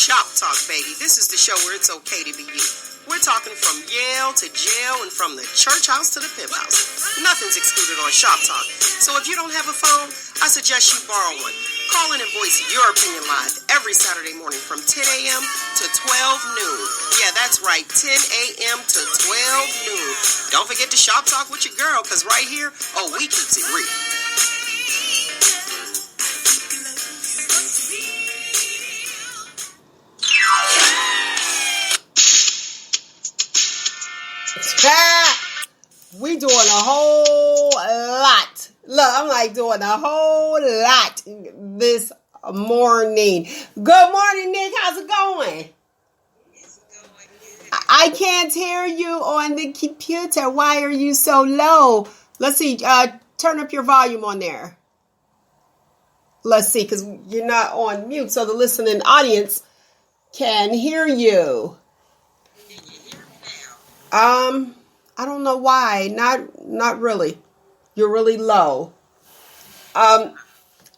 Shop Talk, baby. This is the show where it's okay to be you. We're talking from Yale to jail and from the church house to the pimp house. Nothing's excluded on Shop Talk. So if you don't have a phone, I suggest you borrow one. Call in and voice your opinion live every Saturday morning from 10 a.m. to 12 noon. Yeah, that's right, 10 a.m. to 12 noon. Don't forget to Shop Talk with your girl, because right here, we keeps it real. We doing a whole lot. Look, I'm like doing a whole lot this morning. Good morning, Nick. How's it going? I can't hear you on the computer. Why are you so low? Let's see. Turn up your volume on there. Let's see, because you're not on mute, so the listening audience can hear you. I don't know why. Not really. You're really low.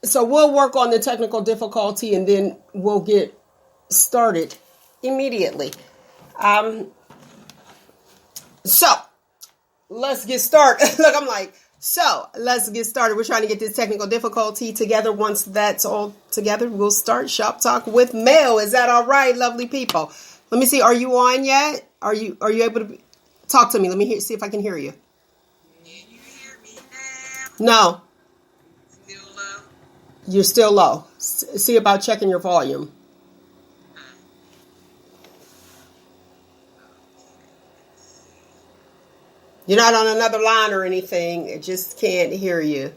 So we'll work on the technical difficulty and then we'll get started immediately. So let's get started. Look, I'm like, let's get started. We're trying to get this technical difficulty together. Once that's all together, we'll start Shop Talk with Mel. Is that all right, lovely people? Let me see. Are you on yet? Are you able to talk to me? Let me see if I can hear you. Can you hear me now? No. Still low? You're still low. See about checking your volume. You're not on another line or anything. I just can't hear you.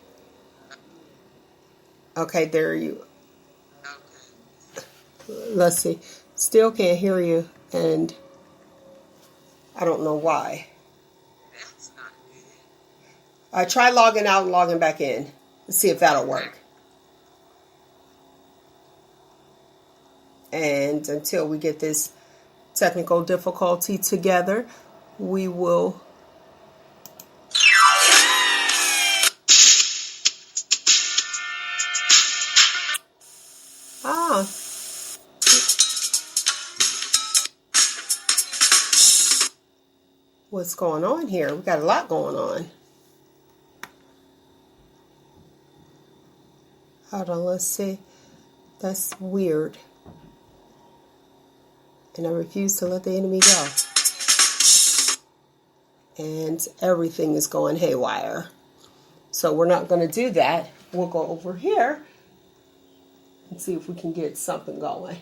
Okay, there you. Okay. Let's see. Still can't hear you, and I don't know why. That's not good. Try logging out and logging back in. Let's see if that'll work. And until we get this technical difficulty together, we will. What's going on here? We got a lot going on. Hold on, let's see. That's weird. And I refuse to let the enemy go. And everything is going haywire. So we're not going to do that. We'll go over here and see if we can get something going.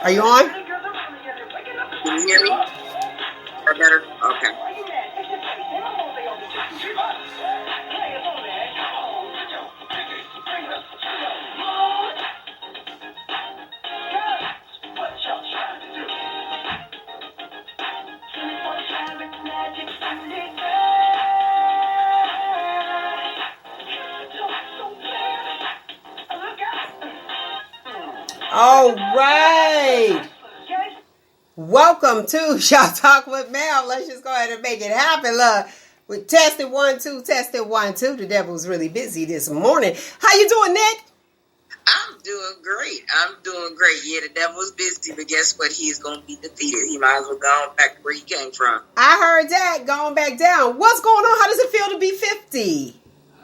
Are you on? Can you hear me? Or better? Okay. All right. Welcome to Shop Talk with Mel. Let's just go ahead and make it happen. Look, we tested 1, 2, tested 1, 2. The devil's really busy this morning. How you doing, Nick? I'm doing great. Yeah, the devil's busy, but guess what? He is going to be defeated. He might as well go on back to where he came from. I heard that, going back down. What's going on? How does it feel to be 50?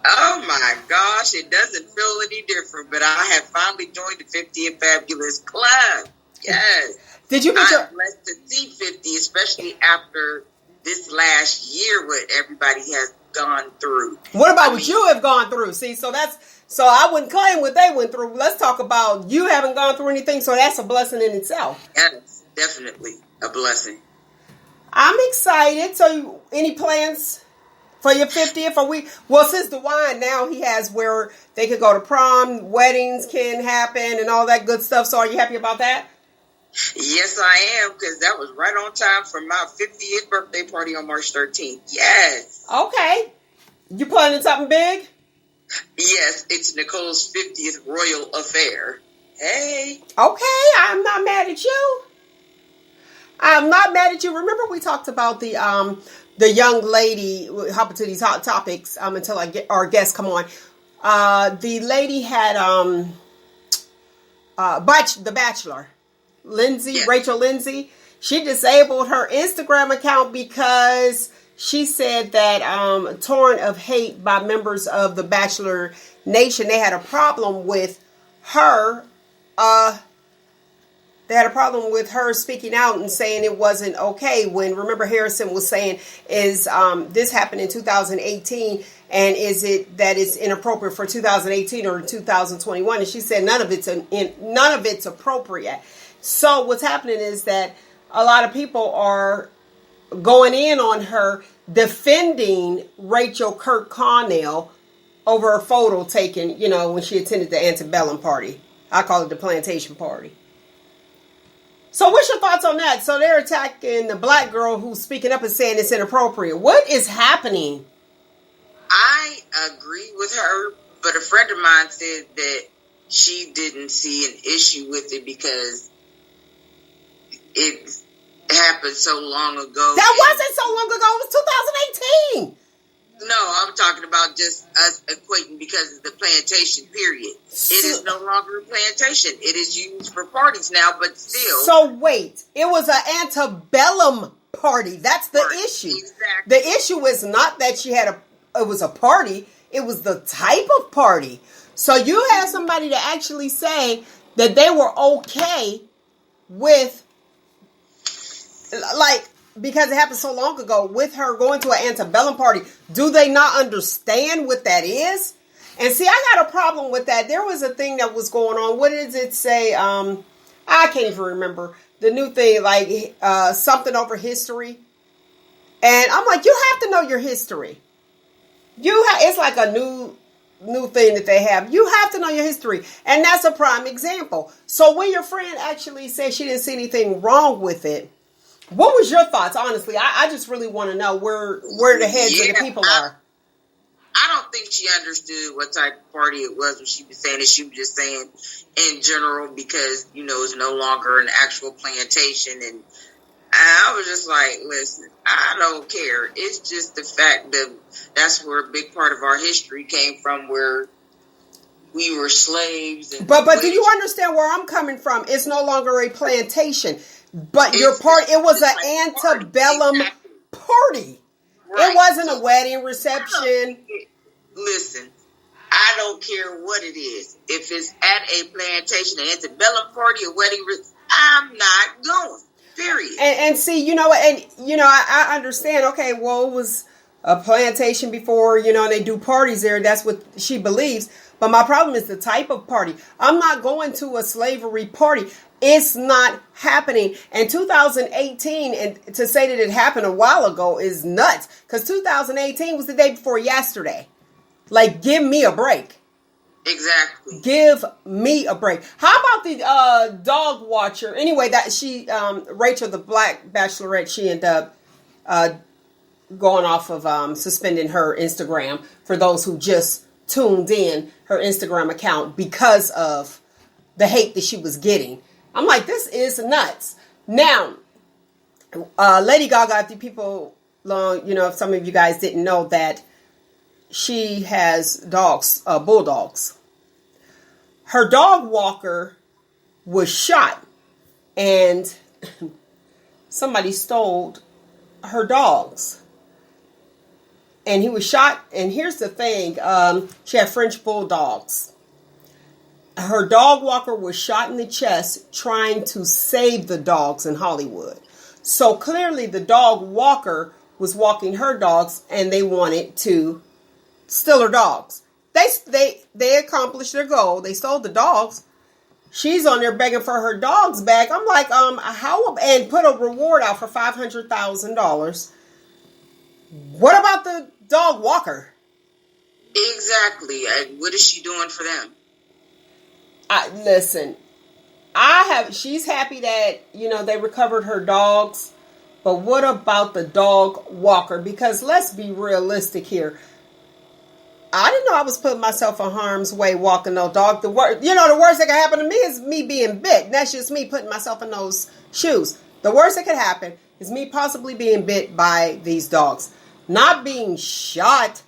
Oh my gosh, it doesn't feel any different, but I have finally joined the 50 and Fabulous Club. Yes. Did you get I'm blessed to see 50, especially after this last year, what everybody has gone through. What about what you have gone through? See, so I wouldn't claim what they went through. Let's talk about you haven't gone through anything, so that's a blessing in itself. Yes, definitely a blessing. I'm excited. So, any plans for your 50th? Well, since the wine now he has where they could go to prom, weddings can happen, and all that good stuff. So, are you happy about that? Yes, I am, because that was right on time for my 50th birthday party on March 13th. Yes. Okay. You planning something big? Yes, it's Nicole's 50th royal affair. Hey. Okay, I'm not mad at you. I'm not mad at you. Remember we talked about the young lady, hop into these hot topics until I get our guests come on. The lady had The Bachelor. Lindsay, yes. Rachel Lindsay, she disabled her Instagram account because she said that torn of hate by members of the Bachelor Nation, they had a problem with her. They had a problem with her speaking out and saying it wasn't okay. When, remember, Harrison was saying, is this happened in 2018, and is it that it's inappropriate for 2018 or 2021? And she said none of it's appropriate. So what's happening is that a lot of people are going in on her, defending Rachel Kirk Connell over a photo taken, when she attended the antebellum party. I call it the plantation party. So what's your thoughts on that? So they're attacking the black girl who's speaking up and saying it's inappropriate. What is happening? I agree with her, but a friend of mine said that she didn't see an issue with it because it happened so long ago. That wasn't so long ago. It was 2018. No, I'm talking about just us equating because of the plantation period. It is no longer a plantation. It is used for parties now, but still. So wait, it was an antebellum party. That's the issue. Exactly. The issue is not that it was a party. It was the type of party. So you had somebody to actually say that they were okay with, because it happened so long ago, with her going to an antebellum party. Do they not understand what that is? And see, I got a problem with that. There was a thing that was going on. What does it say? I can't even remember. The new thing, something over history. And I'm like, you have to know your history. It's like a new thing that they have. You have to know your history. And that's a prime example. So when your friend actually said she didn't see anything wrong with it, what was your thoughts? Honestly, I just really want to know where the heads of the people are. I don't think she understood what type of party it was when she was saying it. She was just saying in general because, it's no longer an actual plantation. And I was just like, listen, I don't care. It's just the fact that that's where a big part of our history came from, where we were slaves. But do you understand where I'm coming from? It's no longer a plantation. But it was an antebellum party. Right. It wasn't a wedding reception. Listen, I don't care what it is. If it's at a plantation, an antebellum party, a wedding, I'm not going. Period. And see, I understand. Okay, well, it was a plantation before, and they do parties there. That's what she believes. But my problem is the type of party. I'm not going to a slavery party. It's not happening. And 2018, and to say that it happened a while ago is nuts. Because 2018 was the day before yesterday. Give me a break. Exactly. Give me a break. How about the dog watcher? Anyway, that Rachel, the black bachelorette, she ended up going off of suspending her Instagram, for those who just tuned in, her Instagram account because of the hate that she was getting. I'm like, this is nuts. Now, Lady Gaga, if people, if some of you guys didn't know that she has dogs, bulldogs. her dog walker was shot, and somebody stole her dogs. And he was shot, and here's the thing, she had French bulldogs. Her dog walker was shot in the chest trying to save the dogs in Hollywood. So clearly the dog walker was walking her dogs, and they wanted to steal her dogs. They accomplished their goal. They stole the dogs. She's on there begging for her dogs back. I'm like, and put a reward out for $500,000. What about the dog walker? Exactly. What is she doing for them? Listen, she's happy that, they recovered her dogs, but what about the dog walker? Because let's be realistic here. I didn't know I was putting myself in harm's way walking no dog. The worst that can happen to me is me being bit. That's just me putting myself in those shoes. The worst that could happen is me possibly being bit by these dogs. Not being shot.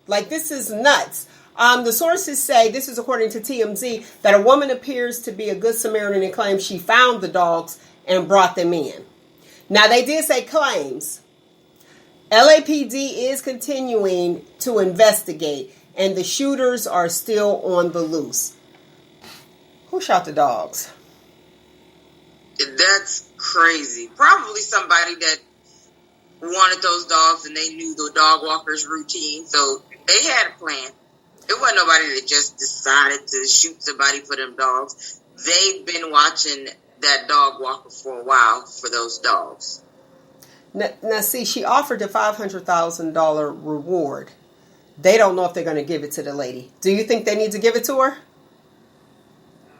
Like, this is nuts. The sources say, this is according to TMZ, that a woman appears to be a good Samaritan and claims she found the dogs and brought them in. Now, they did say claims. LAPD is continuing to investigate, and the shooters are still on the loose. Who shot the dogs? That's crazy. Probably somebody that wanted those dogs, and they knew the dog walker's routine, so they had a plan. It wasn't nobody that just decided to shoot somebody for them dogs. They've been watching that dog walker for a while for those dogs. Now see, she offered a $500,000 reward. They don't know if they're going to give it to the lady. Do you think they need to give it to her?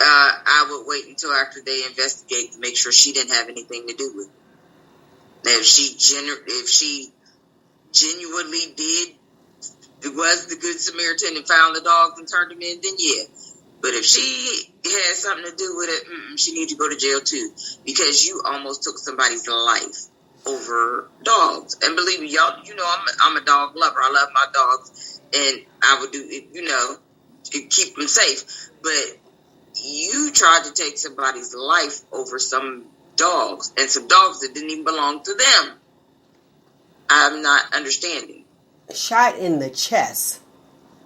I would wait until after they investigate to make sure she didn't have anything to do with it. Now, if she genuinely was the good Samaritan and found the dogs and turned them in, then yeah. But if she had something to do with it, she needs to go to jail too, because you almost took somebody's life over dogs. And believe me, y'all, I'm a dog lover. I love my dogs, and I would do it, to keep them safe. But you tried to take somebody's life over some dogs, and some dogs that didn't even belong to them. I'm not understanding. Shot in the chest.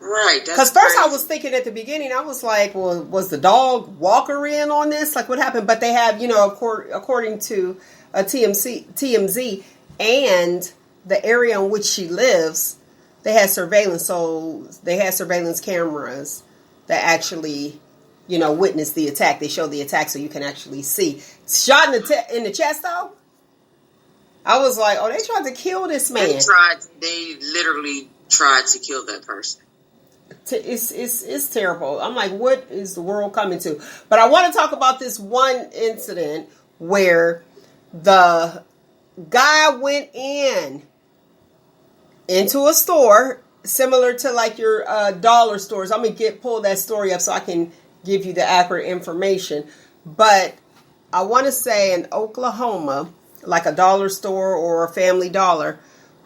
Right. Because first I was thinking at the beginning, I was like, well, was the dog walker in on this? Like, what happened? But they have, according to TMZ and the area in which she lives, they had surveillance. So they had surveillance cameras that actually, witnessed the attack. They showed the attack so you can actually see. Shot in the chest, though? I was like, oh, they tried to kill this man. They literally tried to kill that person. It's terrible. I'm like, what is the world coming to? But I want to talk about this one incident where the guy went into a store similar to like your dollar stores. I'm going to pull that story up so I can give you the accurate information. But I want to say in Oklahoma, like a dollar store or a Family Dollar,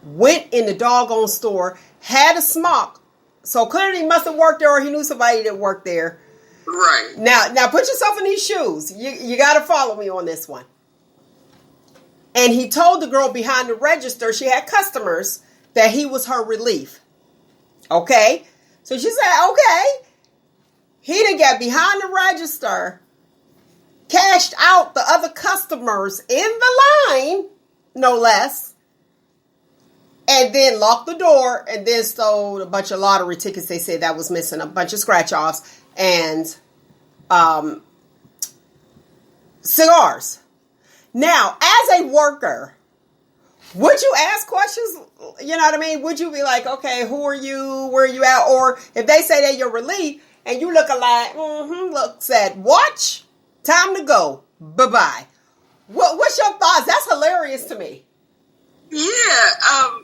went in the doggone store, had a smock. So clearly he must have worked there, or he knew somebody that worked there. Right. Now put yourself in these shoes. You got to follow me on this one. And he told the girl behind the register, she had customers, that he was her relief. Okay? So she said, okay. He done got behind the register, cashed out the other customers in the line, no less, and then locked the door, and then stole a bunch of lottery tickets. They said that was missing, a bunch of scratch-offs, and cigars. Now, as a worker, would you ask questions? You know what I mean? Would you be like, okay, who are you? Where are you at? Or if they say they're your relief, and you look like, look, said, watch, time to go, bye-bye. What's your thoughts? That's hilarious to me. Yeah,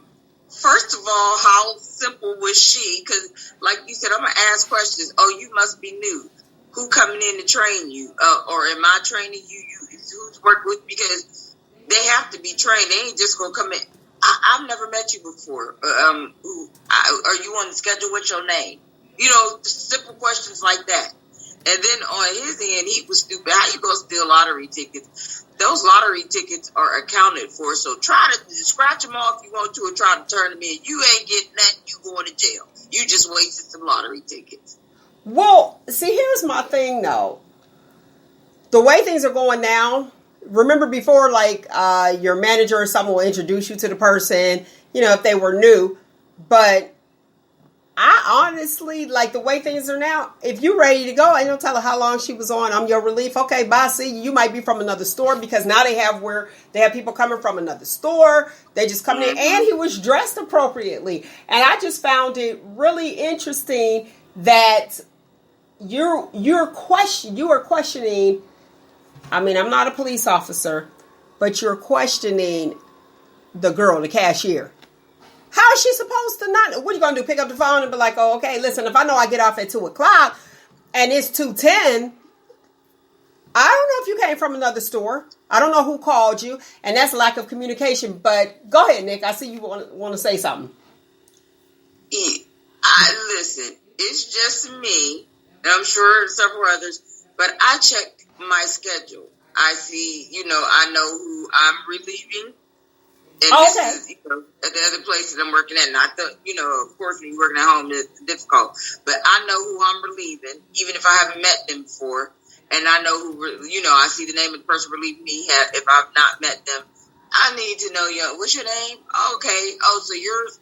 first of all, how simple was she? Because, like you said, I'm going to ask questions. Oh, you must be new. Who coming in to train you? Or am I training you? Who's working with? Because they have to be trained. They ain't just going to come in. I've never met you before. Are you on the schedule? What's your name? Simple questions like that. And then on his end, he was stupid. How you gonna steal lottery tickets? Those lottery tickets are accounted for. So try to scratch them off if you want to, or try to turn them in. You ain't getting nothing. You going to jail. You just wasted some lottery tickets. Well, see, here's my thing though. The way things are going now, remember before, like, your manager or someone will introduce you to the person, you know, if they were new. But I honestly, like, the way things are now, if you're ready to go, I don't tell her how long she was on. I'm your relief. Okay, bye. See, you might be from another store, because now they have people coming from another store. They just come in, and he was dressed appropriately. And I just found it really interesting that you are questioning. I mean, I'm not a police officer, but you're questioning the girl, the cashier. How is she supposed to not? What are you going to do? Pick up the phone and be like, oh, okay, listen, if I know I get off at 2 o'clock and it's 2:10, I don't know if you came from another store. I don't know who called you. And that's lack of communication. But go ahead, Nick. I see you want to say something. Listen, it's just me, and I'm sure several others, but I check my schedule. I see, I know who I'm relieving. And this is, at the other place that I'm working at. Not the, of course, when you're working at home, it's difficult. But I know who I'm relieving, even if I haven't met them before. And I know who, I see the name of the person relieving me. If I've not met them, I need to know, what's your name? Okay. Oh, so yours?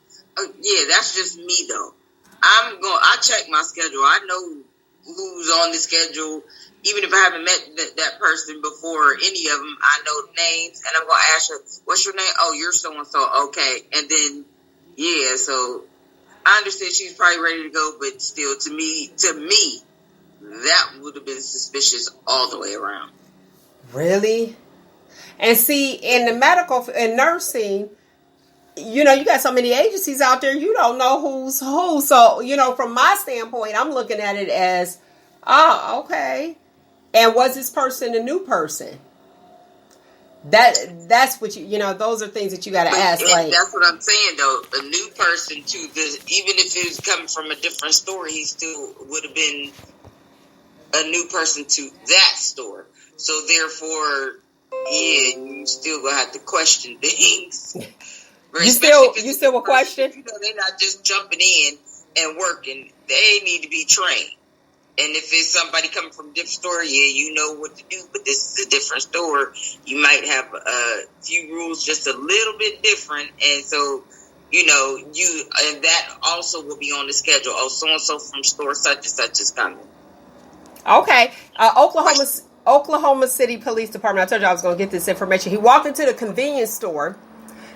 Yeah, that's just me, though. I check my schedule. I know who's on the schedule. Even if I haven't met that person before, any of them, I know names, and I'm going to ask her, what's your name? Oh, you're so-and-so. Okay. And then, yeah, so I understand she's probably ready to go, but still, to me, that would have been suspicious all the way around. Really? And see, in the medical and nursing, you got so many agencies out there, you don't know who's who. So, from my standpoint, I'm looking at it as, okay. And was this person a new person? That's what those are things that you got to ask. Like, that's what I'm saying, though. A new person too. Even if it was coming from a different store, he still would have been a new person to that store. So therefore, yeah, you still gonna have to question things. You still will question. They're not just jumping in and working. They need to be trained. And if it's somebody coming from a different store, yeah, you know what to do. But this is a different store. You might have a few rules just a little bit different. And so, and that also will be on the schedule. Oh, so-and-so from store such and such is coming. Okay. Oklahoma City Police Department. I told you I was going to get this information. He walked into the convenience store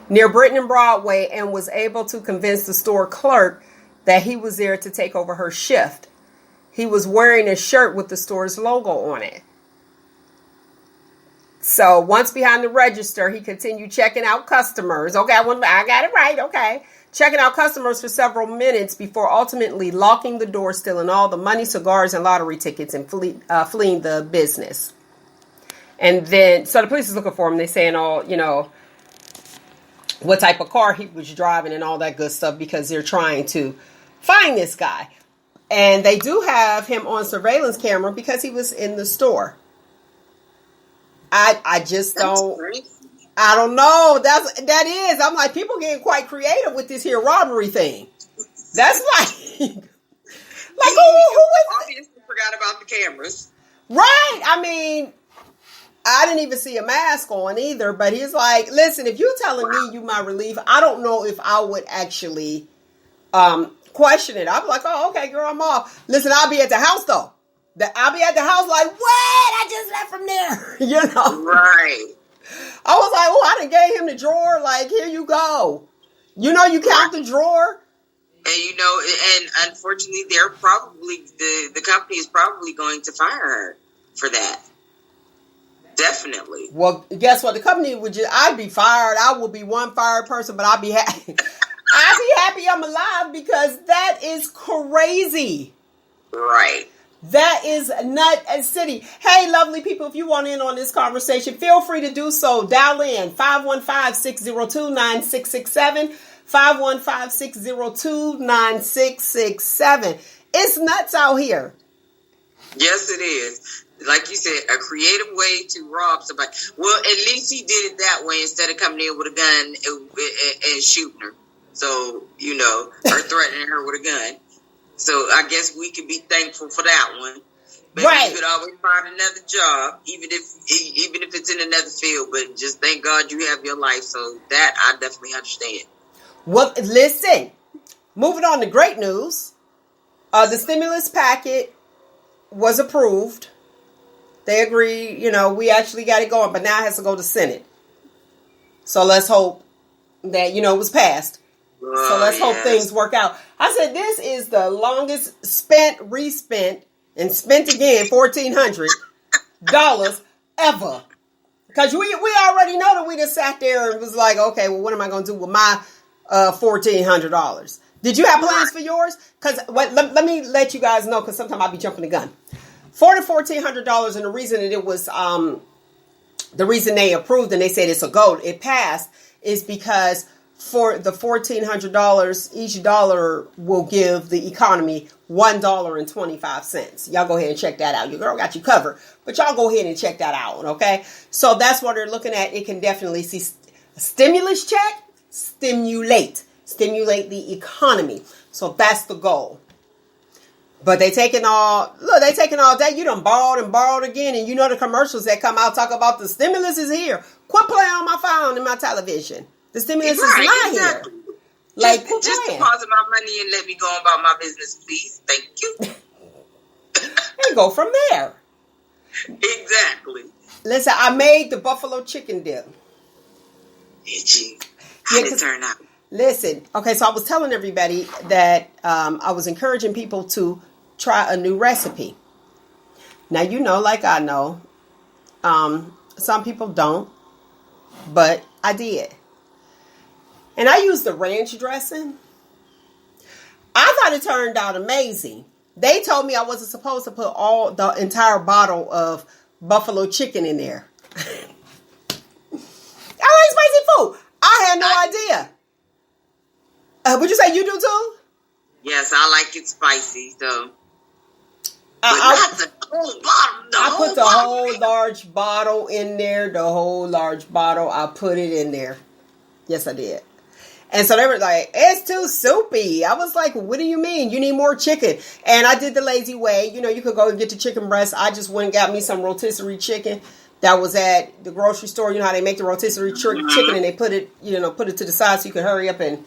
near Britain and Broadway and was able to convince the store clerk that he was there to take over her shift. He was wearing a shirt with the store's logo on it. So once behind the register, he continued checking out customers. Okay, I got it right. Okay. Checking out customers for several minutes before ultimately locking the door, stealing all the money, cigars, and lottery tickets, and fleeing the business. And then, so the police is looking for him. They're saying what type of car he was driving and all that good stuff, because they're trying to find this guy. And they do have him on surveillance camera because he was in the store. I just don't. I don't know. That is. I'm like, people getting quite creative with this here robbery thing. That's like who was? Obviously forgot about the cameras. Right. I mean, I didn't even see a mask on either. But he's like, listen, if you're telling me you my relief, I don't know if I would actually question it. I'm like, oh, okay, girl, I'm off. Listen, I'll be at the house though. I'll be at the house like, what? I just left from there. Right. I was like, oh, I done gave him the drawer. Like, here you go. You count the drawer. And and unfortunately, they're probably the company is probably going to fire her for that. Definitely. Well, guess what? The company I'd be fired. I will be one fired person, but I'd be happy. I'd be happy I'm alive, because that is crazy. Right. That is nut and city. Hey, lovely people, if you want in on this conversation, feel free to do so. Dial in 515-602-9667. 515-602-9667. It's nuts out here. Yes, it is. Like you said, a creative way to rob somebody. Well, at least he did it that way instead of coming in with a gun and shooting her. So, or threatening her with a gun. So I guess we can be thankful for that one. Maybe Right. you could always find another job, even if it's in another field. But just thank God you have your life. So that I definitely understand. Well, listen. Moving on to great news. The stimulus packet was approved. They agreed, we actually got it going, but now it has to go to Senate. So let's hope that, it was passed. So let's hope things work out. I said, this is the longest spent, respent, and spent again $1,400 ever. Because we already know that we just sat there and was like, okay, well, what am I going to do with my $1,400? Did you have plans for yours? Because let me let you guys know, because sometimes I'll be jumping the gun. For the $1,400, and the reason that it was, the reason they approved and they said it's a go, it passed, is because for the $1,400, each dollar will give the economy $1.25. Y'all go ahead and check that out. Your girl got you covered, but y'all go ahead and check that out, okay? So that's what they're looking at. It can definitely see a stimulus check, stimulate the economy. So that's the goal. But they taking all that. You done borrowed again. And the commercials that come out talk about the stimulus is here. Quit playing on my phone and my television. The stimulus is not here. Like, just deposit my money and let me go about my business, please. Thank you. And go from there. Exactly. Listen, I made the buffalo chicken dip. Did you? How did it turn out? Listen, okay, so I was telling everybody that I was encouraging people to try a new recipe. Now, like I know, some people don't, but I did. And I used the ranch dressing. I thought it turned out amazing. They told me I wasn't supposed to put the entire bottle of buffalo chicken in there. I like spicy food. I had no idea. Would you say you do too? Yes, I like it spicy, so. I put the whole large bottle in there. The whole large bottle. I put it in there. Yes, I did. And so they were like, it's too soupy. I was like, what do you mean? You need more chicken. And I did the lazy way. You could go and get the chicken breast. I just went and got me some rotisserie chicken that was at the grocery store. You know how they make the rotisserie chicken and they put it to the side so you can hurry up and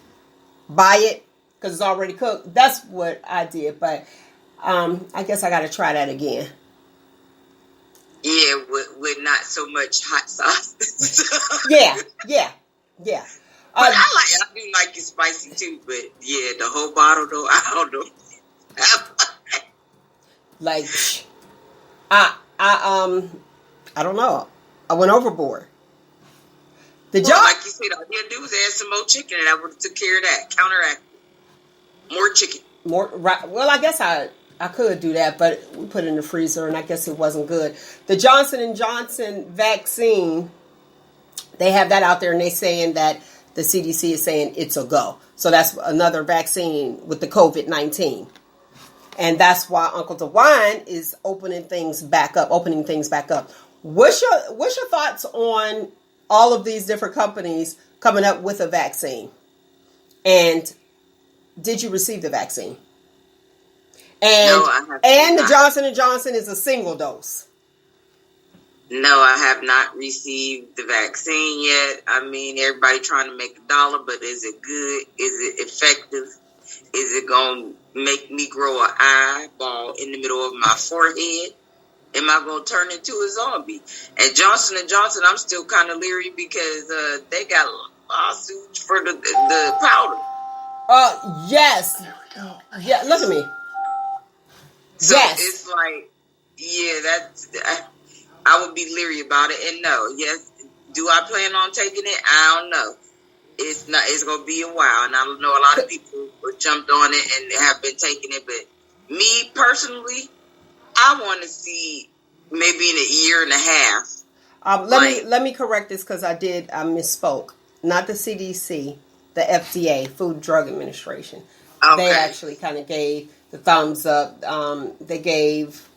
buy it because it's already cooked. That's what I did. But I guess I got to try that again. Yeah, with not so much hot sauce. Yeah. But I do like it spicy too. But yeah, the whole bottle though, I don't know. Like, I don't know. I went overboard. Like you said, all you had to do was add some more chicken, and I would have took care of that. Counteract more chicken. Well, I guess I could do that, but we put it in the freezer, and I guess it wasn't good. The Johnson & Johnson vaccine, they have that out there, and they're saying that the CDC is saying it's a go. So that's another vaccine with the COVID-19. And that's why Uncle DeWine is opening things back up. What's your thoughts on all of these different companies coming up with a vaccine? And did you receive the vaccine? And no, I have and not. The Johnson & Johnson is a single dose. No, I have not received the vaccine yet. I mean, everybody trying to make $1, but is it good? Is it effective? Is it going to make me grow an eyeball in the middle of my forehead? Am I going to turn into a zombie? And Johnson & Johnson, I'm still kind of leery because they got lawsuits for the powder. Yes. Yeah, look at me. So yes. It's like, yeah, I would be leery about it. And no, yes, do I plan on taking it? I don't know. It's going to be a while. And I know a lot of people jumped on it and have been taking it. But me personally, I want to see maybe in a year and a half. Let me correct this because I misspoke. Not the CDC, the FDA, Food and Drug Administration. Okay. They actually kind of gave the thumbs up. They gave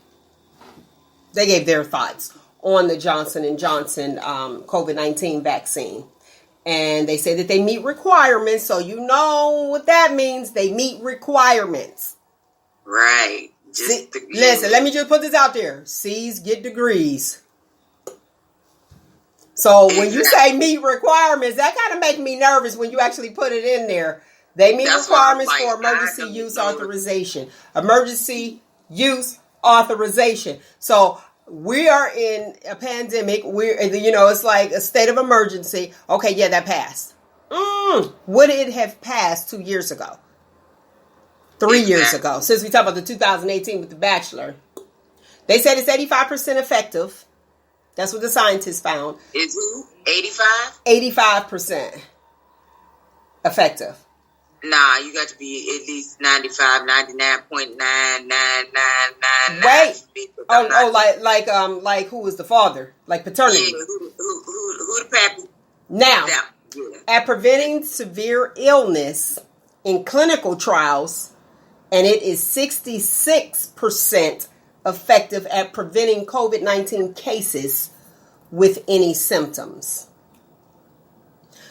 They gave their thoughts on the Johnson & Johnson COVID-19 vaccine. And they say that they meet requirements. So you know what that means. They meet requirements. Right. Listen, let me just put this out there. C's get degrees. So when you say meet requirements, that kind of makes me nervous when you actually put it in there. They meet requirements for emergency use authorization. Emergency use authorization. So we are in a pandemic. It's like a state of emergency. Okay, yeah, that passed. Would it have passed 2 years ago? 3 years ago? Since we talked about the 2018 with the Bachelor. They said it's 85% effective. That's what the scientists found. Is who? 85? 85% effective. Nah, you got to be at least 95, 99.9999. Wait. Like who was the father? Like paternity. Yeah, who the pappy? Now, at preventing severe illness in clinical trials, and it is 66% effective at preventing COVID-19 cases with any symptoms.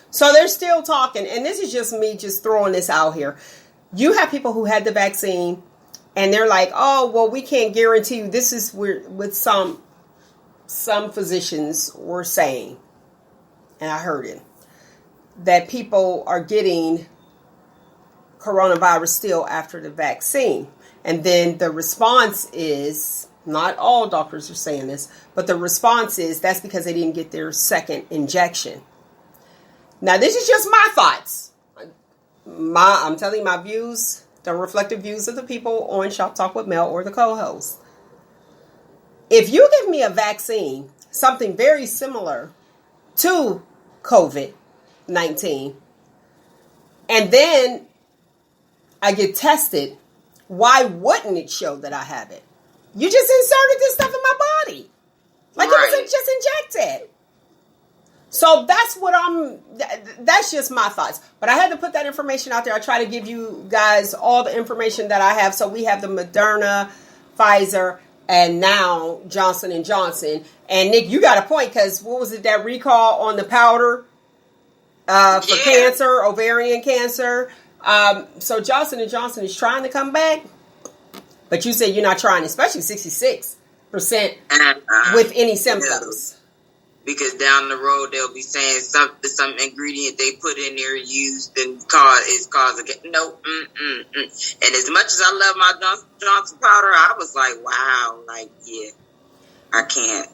So they're still talking, and this is just me just throwing this out here. You have people who had the vaccine, and they're like, oh, well, we can't guarantee you. This is what some physicians were saying, and I heard it, that people are getting coronavirus still after the vaccine. And then the response is, not all doctors are saying this, but the response is that's because they didn't get their second injection. Now, this is just my thoughts. I'm telling you, my views don't reflect the views of the people on Shop Talk with Mel or the co-host. If you give me a vaccine, something very similar to COVID-19, and then I get tested, why wouldn't it show that I have it? You just inserted this stuff in my body. Like it was just injected. So that's just my thoughts. But I had to put that information out there. I try to give you guys all the information that I have. So we have the Moderna, Pfizer, and now Johnson & Johnson. And Nick, you got a point, because what was it, that recall on the powder for cancer, ovarian cancer? So Johnson & Johnson is trying to come back. But you said you're not trying, especially 66% with any symptoms. Because down the road they'll be saying some ingredient they put in there used and is causing no. And as much as I love my Johnson powder, I was like, wow, like yeah, I can't.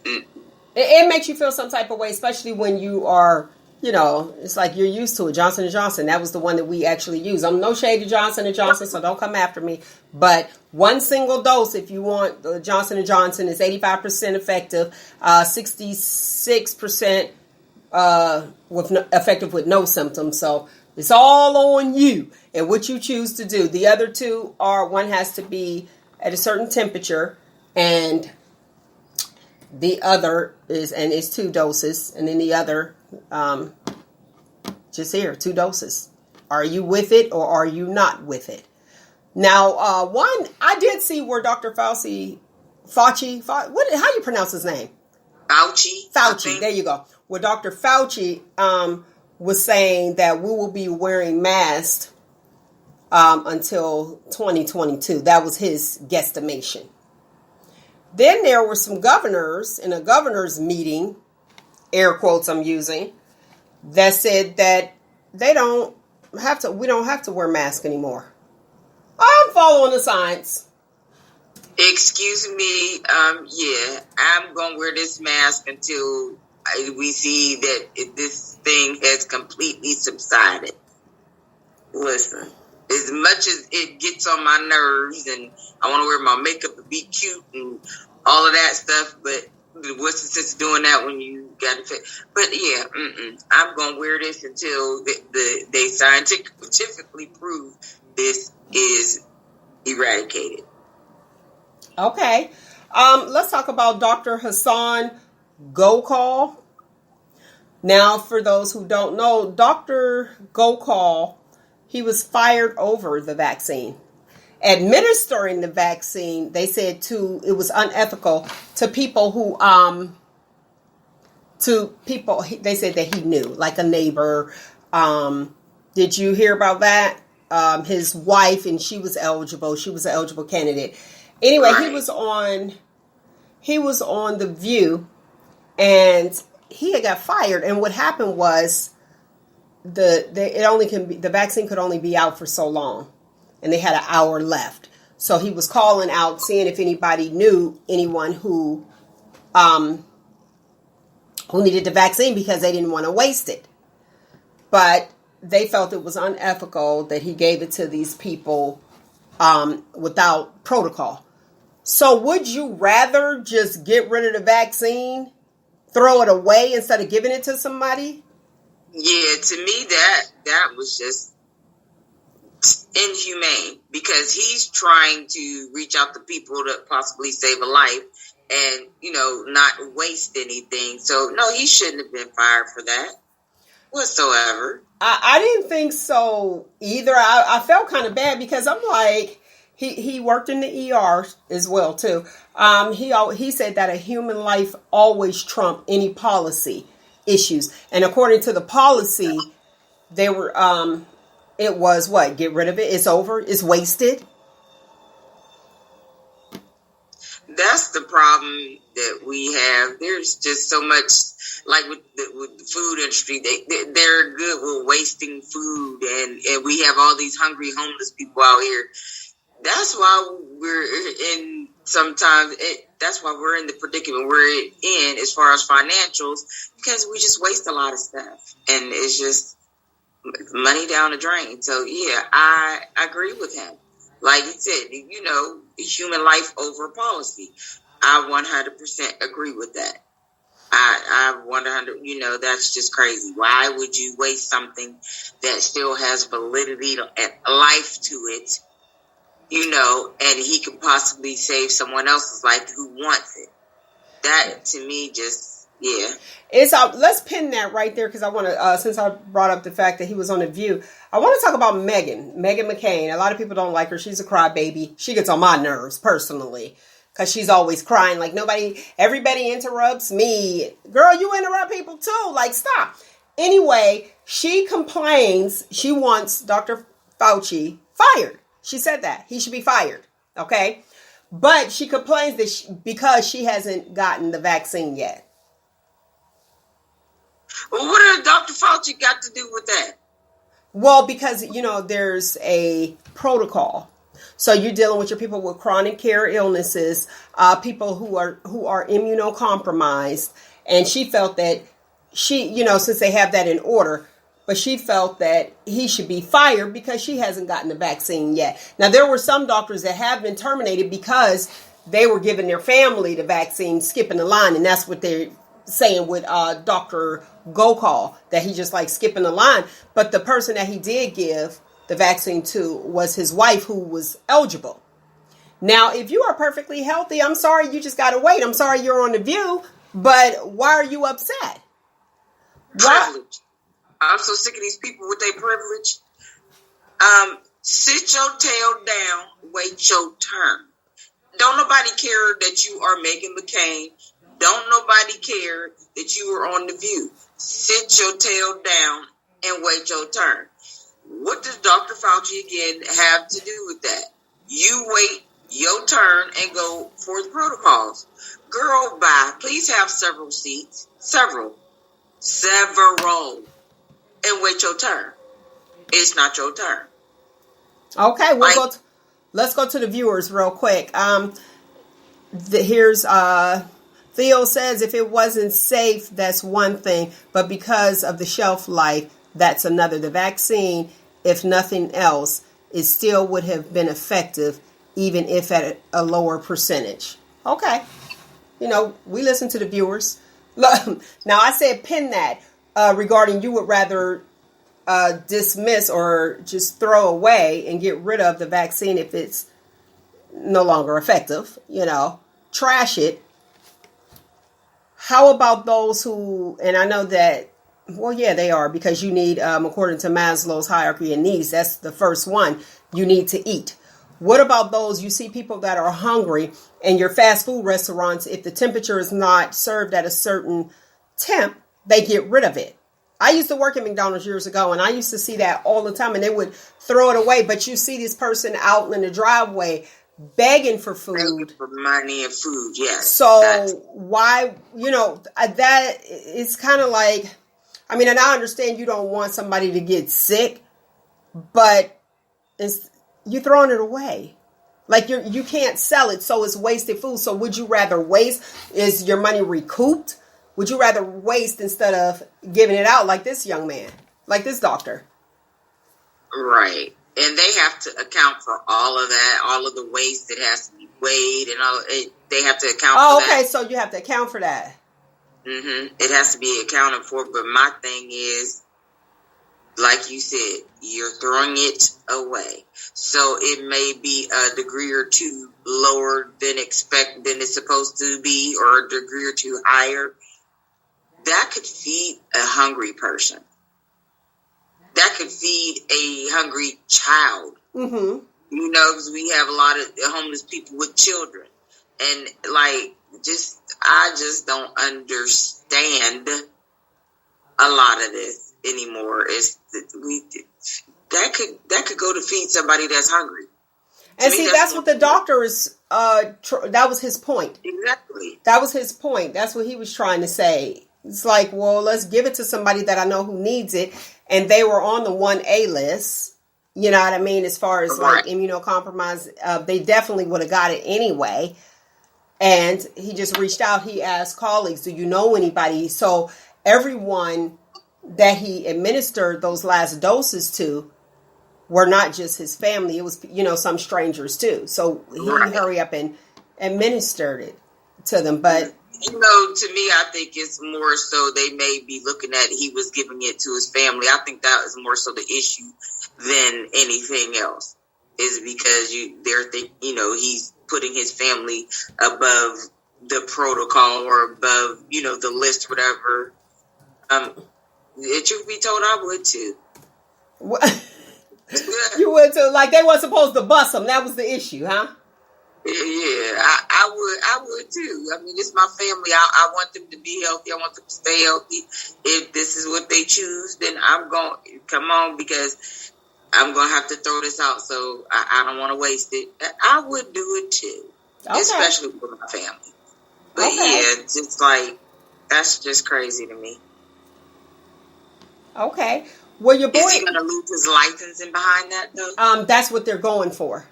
It makes you feel some type of way, especially when you are, it's like you're used to it. Johnson & Johnson, that was the one that we actually use. I'm no shade to Johnson & Johnson, so don't come after me. But one single dose, if you want the Johnson & Johnson, is 85% effective, 66% effective with no symptoms. So it's all on you and what you choose to do. The other two one has to be at a certain temperature, and the other is 2 doses, and then the other, just here, 2 doses. Are you with it or are you not with it? Now, I did see where Dr. Fauci, how do you pronounce his name? Fauci, there you go. Where Dr. Fauci was saying that we will be wearing masks until 2022. That was his guesstimation. Then there were some governors in a governor's meeting, air quotes I'm using, that said that we don't have to wear masks anymore. I'm following the science. Excuse me, yeah, I'm going to wear this mask until we see that this thing has completely subsided. Listen, as much as it gets on my nerves and I want to wear my makeup and be cute and all of that stuff, but what's the sense of doing that when you got to fit? But yeah, I'm going to wear this until they scientifically prove this is eradicated. Okay. Let's talk about Dr. Hassan Gokal. Now, for those who don't know, Dr. Gokal, he was fired over the vaccine. administering the vaccine, they said it was unethical to people who, they said that he knew, like a neighbor. Did you hear about that? His wife, and she was eligible. She was an eligible candidate. Anyway, Right. he was on The View, and he had got fired. And what happened was the vaccine could only be out for so long, and they had an hour left. So he was calling out, seeing if anybody knew anyone who needed the vaccine because they didn't want to waste it. But they felt it was unethical that he gave it to these people without protocol. So would you rather just get rid of the vaccine, throw it away instead of giving it to somebody? Yeah, to me that was just inhumane, because he's trying to reach out to people to possibly save a life and, not waste anything. So no, he shouldn't have been fired for that whatsoever. I didn't think so either. I felt kind of bad because I'm like, he worked in the ER as well too. He said that a human life always trump any policy issues, and according to the policy, they were it was what? Get rid of it. It's over. It's wasted. That's the problem that we have. There's just so much, like with the food industry, they're good with wasting food, and we have all these hungry homeless people out here. That's why that's why we're in the predicament we're in as far as financials, because we just waste a lot of stuff, and it's just money down the drain. So yeah, I agree with him. Like he said, human life over policy. I 100% agree with that. I 100, that's just crazy. Why would you waste something that still has validity and life to it, and he could possibly save someone else's life who wants it? That, to me, just, yeah. Let's pin that right there, because I want to, since I brought up the fact that he was on The View, I want to talk about Meghan McCain. A lot of people don't like her. She's a crybaby. She gets on my nerves personally, because she's always crying like everybody interrupts me. Girl, you interrupt people too. Like, stop. Anyway, she complains. She wants Dr. Fauci fired. She said that he should be fired. Okay. But she complains that because she hasn't gotten the vaccine yet. Well, what does Dr. Fauci got to do with that? Well, because, there's a protocol. So you're dealing with your people with chronic care illnesses, people who are immunocompromised. And she felt that since they have that in order, but she felt that he should be fired because she hasn't gotten the vaccine yet. Now, there were some doctors that have been terminated because they were giving their family the vaccine, skipping the line. And that's what they're saying with Dr. Gokal, that he just like skipping the line. But the person that he did give the vaccine to was his wife, who was eligible. Now, if you are perfectly healthy, I'm sorry, you just got to wait. I'm sorry you're on The View, but why are you upset? Privilege. I'm so sick of these people with their privilege. Sit your tail down, wait your turn. Don't nobody care that you are Meghan McCain. Don't nobody care that you are on The View. Sit your tail down and wait your turn. What does Dr. Fauci again have to do with that? You wait your turn and go for the protocols. Girl, bye. Please have several seats. Several. And wait your turn. It's not your turn. Okay, let's go to the viewers real quick. Here's Theo says, if it wasn't safe, that's one thing, but because of the shelf life, that's another. The vaccine, if nothing else, it still would have been effective, even if at a lower percentage. Okay. We listen to the viewers. Now, I said pin that regarding you would rather dismiss or just throw away and get rid of the vaccine if it's no longer effective, trash it. How about those who, and I know that, well, yeah, they are, because you need, according to Maslow's hierarchy of needs, that's the first one, you need to eat. What about those, you see people that are hungry in your fast food restaurants, if the temperature is not served at a certain temp, they get rid of it. I used to work at McDonald's years ago, and I used to see that all the time, and they would throw it away. But you see this person out in the driveway begging for food. Begging for money and food, yes. So why, that is kind of like, I mean, and I understand you don't want somebody to get sick, but you're throwing it away. Like you can't sell it, so it's wasted food. So would you rather waste? Is your money recouped? Would you rather waste instead of giving it out like this young man, like this doctor? Right. And they have to account for all of that, all of the waste that has to be weighed and all. They have to account for that. Oh, okay. So you have to account for that. Mm-hmm. It has to be accounted for. But my thing is, like you said, you're throwing it away. So it may be a degree or two lower than it's supposed to be, or a degree or two higher. That could feed a hungry person. That could feed a hungry child. Mm-hmm. Because we have a lot of homeless people with children. And I just don't understand a lot of this anymore. That could go to feed somebody that's hungry. And see, that's what the doctor is, that was his point. Exactly. That was his point. That's what he was trying to say. It's like, well, let's give it to somebody that I know who needs it. And they were on the 1A list. You know what I mean? As far as like immunocompromised, they definitely would have got it anyway. And he just reached out. He asked colleagues, do you know anybody? So everyone that he administered those last doses to were not just his family. It was, some strangers too. So he hurry up and administered it to them. But to me, I think it's more so they may be looking at he was giving it to his family. I think that is more so the issue than anything else. Is because they're thinking, he's putting his family above the protocol or above, the list, whatever. Truth be told, I would too. What? You would too? Like they weren't supposed to bust them. That was the issue, huh? Yeah, I would too. I mean, it's my family. I want them to be healthy. I want them to stay healthy. If this is what they choose, then I'm going to come on because I'm going to have to throw this out. So I don't want to waste it. I would do it too, especially with my family. But yeah, it's just like, that's just crazy to me. Okay. Well, your boy, is he going to lose his licensing behind that though? That's what they're going for.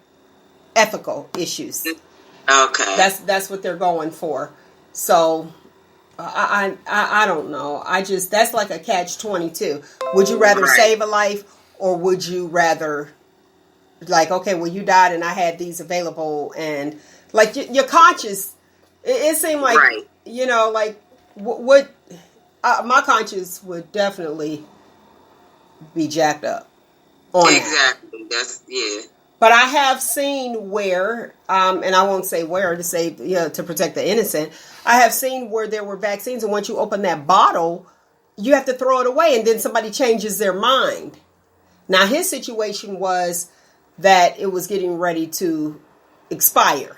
Ethical issues. Okay. That's what they're going for. So I don't know. That's like a catch-22. Would you rather save a life, or would you rather like, okay, well, you died and I had these available, and like your conscience, it seemed like like what my conscience would definitely be jacked up on exactly that. That's But I have seen where, and I won't say where to say, to protect the innocent. I have seen where there were vaccines, and once you open that bottle, you have to throw it away, and then somebody changes their mind. Now, his situation was that it was getting ready to expire.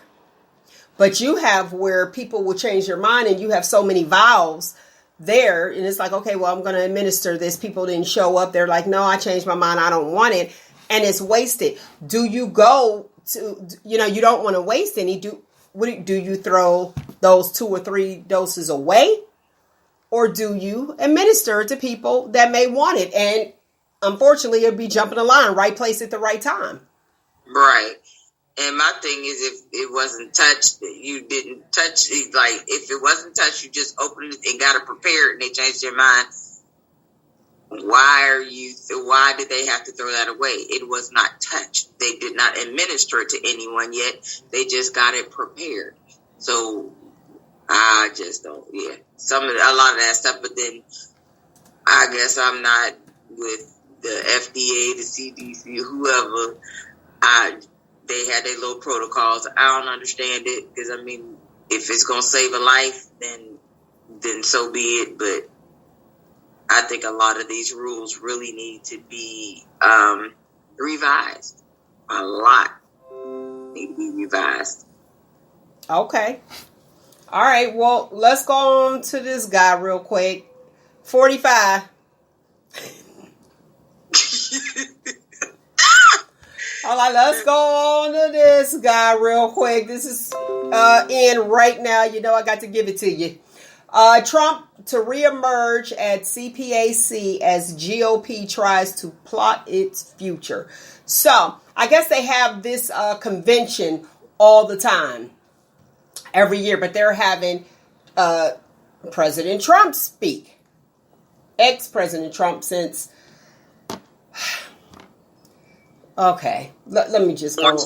But you have where people will change their mind, and you have so many vials there, and it's like, okay, well, I'm going to administer this. People didn't show up. They're like, no, I changed my mind. I don't want it. And it's wasted. Do you go to, you don't want to waste any. Do you throw those 2 or 3 doses away? Or do you administer it to people that may want it? And unfortunately, it'll be jumping the line, right place at the right time. Right. And my thing is, if it wasn't touched, you didn't touch it. Like, if it wasn't touched, you just opened it and got it prepared, and they changed their mind. Why did they have to throw that away? It was not touched. They did not administer it to anyone yet. They just got it prepared. So I just don't, a lot of that stuff. But then I guess I'm not with the FDA, the CDC, whoever. They had their little protocols. I don't understand it because, I mean, if it's going to save a life, then so be it. But I think a lot of these rules really need to be revised a lot. need to be revised. Okay. All right. Well, let's go on to this guy real quick. 45. All right, let's go on to this guy real quick. This is in right now. You know I got to give it to you. Trump to reemerge at CPAC as GOP tries to plot its future. So I guess they have this convention all the time, every year, but they're having President Trump speak. Ex-President Trump since... Okay, let me just go.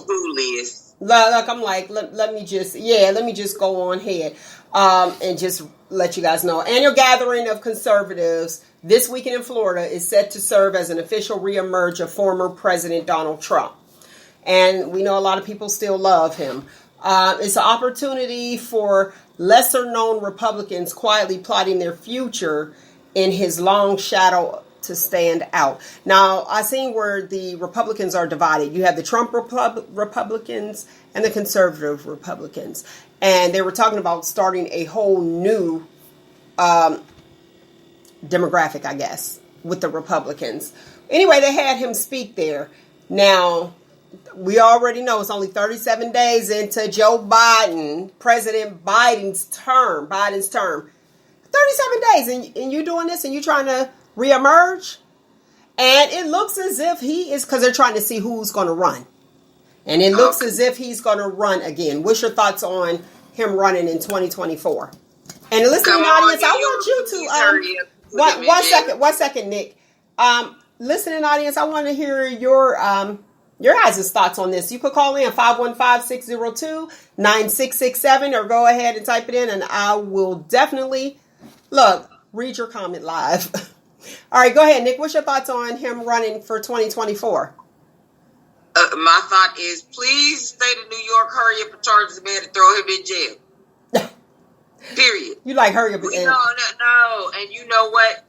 Look, I'm like, let me just go on ahead and just let you guys know. Annual gathering of conservatives this weekend in Florida is set to serve as an official reemerge of former President Donald Trump. And we know a lot of people still love him. It's an opportunity for lesser-known Republicans quietly plotting their future in his long shadow to stand out. Now, I seen where the Republicans are divided. You have the Trump Republicans and the conservative Republicans. And they were talking about starting a whole new demographic, I guess, with the Republicans. Anyway, they had him speak there. Now, we already know it's only 37 days into Joe Biden, President Biden's term. 37 days, and you doing this and you trying to reemerge? And it looks as if he is, because they're trying to see who's going to run. And it looks as if he's going to run again. What's your thoughts on him running in 2024? And listening audience, I want you to, one second, Nick. Listening audience, I want to hear your guys' thoughts on this. You could call in 515-602-9667 or go ahead and type it in and I will definitely, read your comment live. All right, go ahead, Nick. What's your thoughts on him running for 2024? My thought is, please, state of New York, hurry up and charge this man and throw him in jail. Period. You like hurry up and... No. And you know what?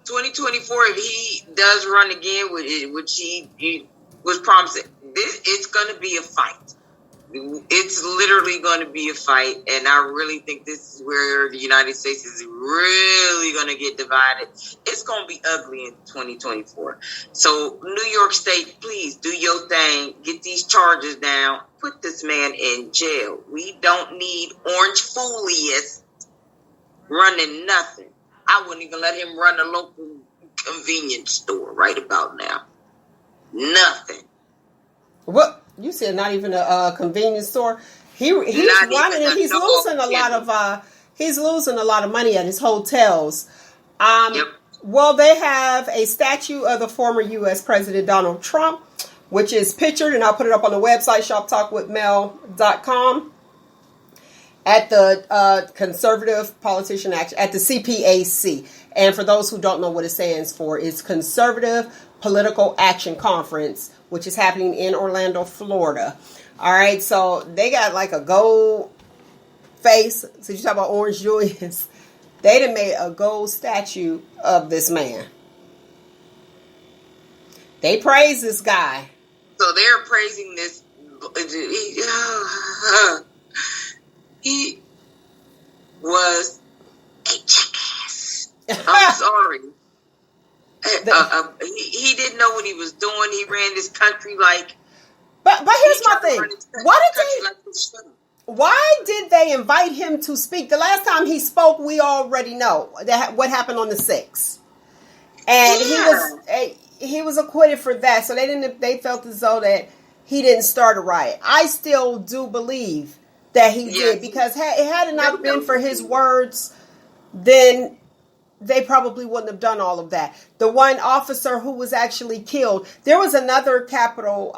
2024, if he does run again, which he was promising, it's going to be a fight. It's literally going to be a fight, and I really think this is where the United States is really going to get divided. It's going to be ugly in 2024. So, New York State, please do your thing. Get these charges down. Put this man in jail. We don't need orange fooliest running nothing. I wouldn't even let him run a local convenience store right about now. Nothing. What? You said not even a convenience store. He's running and he's losing a lot of money at his hotels. Yep. Well, they have a statue of the former U.S. President Donald Trump, which is pictured, and I'll put it up on the website shoptalkwithmel.com, at the Conservative Politician Action at the CPAC. And for those who don't know what it stands for, it's Conservative Political Action Conference, which is happening in Orlando, Florida. All right, so they got like a gold face. So you talk about Orange Julius. They done made a gold statue of this man. They praise this guy. So they're praising this. He was a jackass. I'm sorry. He didn't know what he was doing. He ran this country like. But here's my thing. Why did they invite him to speak? The last time he spoke, we already know that what happened on the 6th, and he was acquitted for that. So they felt as though that he didn't start a riot. I still do believe that he did, because had it not been for his words, then they probably wouldn't have done all of that. The one officer who was actually killed, there was another Capitol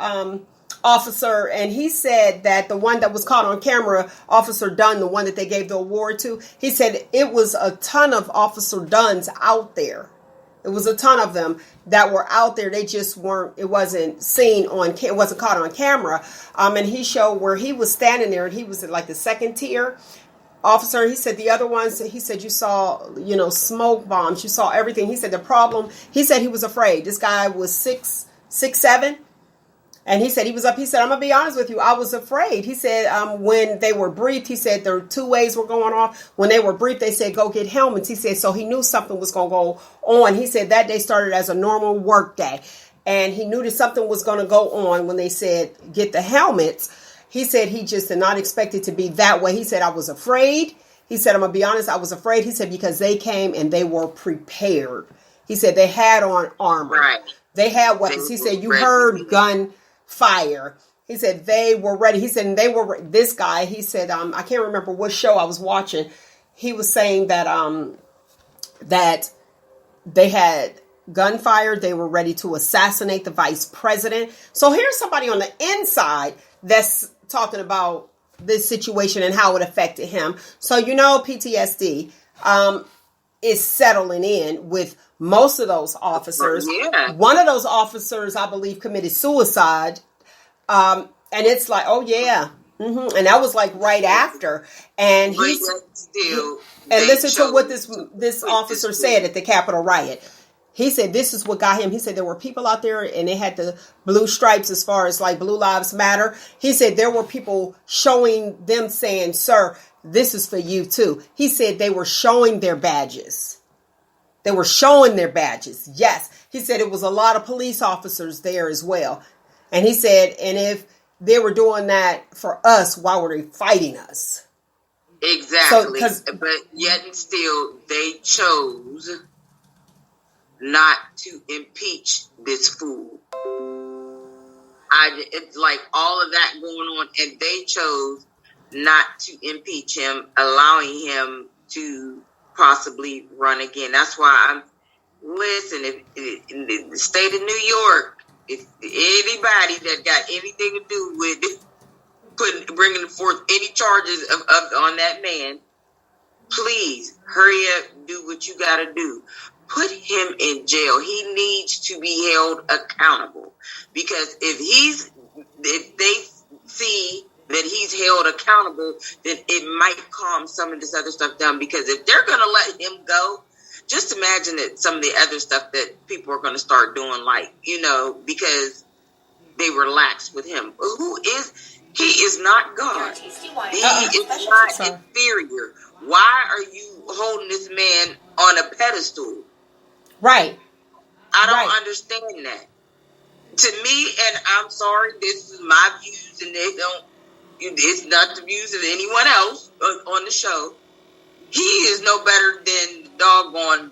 officer, and he said that the one that was caught on camera, Officer Dunn, the one that they gave the award to, he said it was a ton of Officer Dunns out there. It was a ton of them that were out there. They just weren't, it wasn't seen it wasn't caught on camera. And he showed where he was standing there, and he was at like the second tier officer. He said the other ones, he said you saw, smoke bombs, you saw everything. He said the problem, he said he was afraid. This guy was 6'7", And he said he was up. He said, I'm going to be honest with you. I was afraid. He said when they were briefed, he said there were 2 ways were going off. When they were briefed, they said, go get helmets. He said, so he knew something was going to go on. He said that day started as a normal work day. And he knew that something was going to go on when they said, get the helmets. He said he just did not expect it to be that way. He said, I was afraid. He said, I'm going to be honest, I was afraid. He said, because they came and they were prepared. He said they had on armor. Right. They had weapons. He said, you heard gun fire. He said they were ready. He said they were this guy. He said I can't remember what show I was watching. He was saying that that they had gunfire. They were ready to assassinate the vice president. So here's somebody on the inside that's talking about this situation and how it affected him. So PTSD is settling in with most of those officers. Yeah. One of those officers, I believe, committed suicide. And it's like, oh yeah. Mm-hmm. And that was like right after. And he's still, and listen to what this officer said at the Capitol riot. He said this is what got him. He said there were people out there and they had the blue stripes as far as like Blue Lives Matter. He said there were people showing them saying, sir, this is for you too. He said they were showing their badges. They were showing their badges. Yes. He said it was a lot of police officers there as well. And he said, and if they were doing that for us, why were they fighting us? Exactly. But yet and still, they chose not to impeach this fool. It's like all of that going on, and they chose not to impeach him, allowing him to possibly run again. That's why listen, if in the state of New York, if anybody that got anything to do with bringing forth any charges on that man, please hurry up, do what you got to do. Put him in jail. He needs to be held accountable, because if they see that he's held accountable, then it might calm some of this other stuff down. Because if they're going to let him go, just imagine that some of the other stuff that people are going to start doing, like, because they relaxed with him. He is not God. He is not inferior. Why are you holding this man on a pedestal? Right. I don't understand that. To me, and I'm sorry, this is my views, and it's not the views of anyone else on the show. He is no better than doggone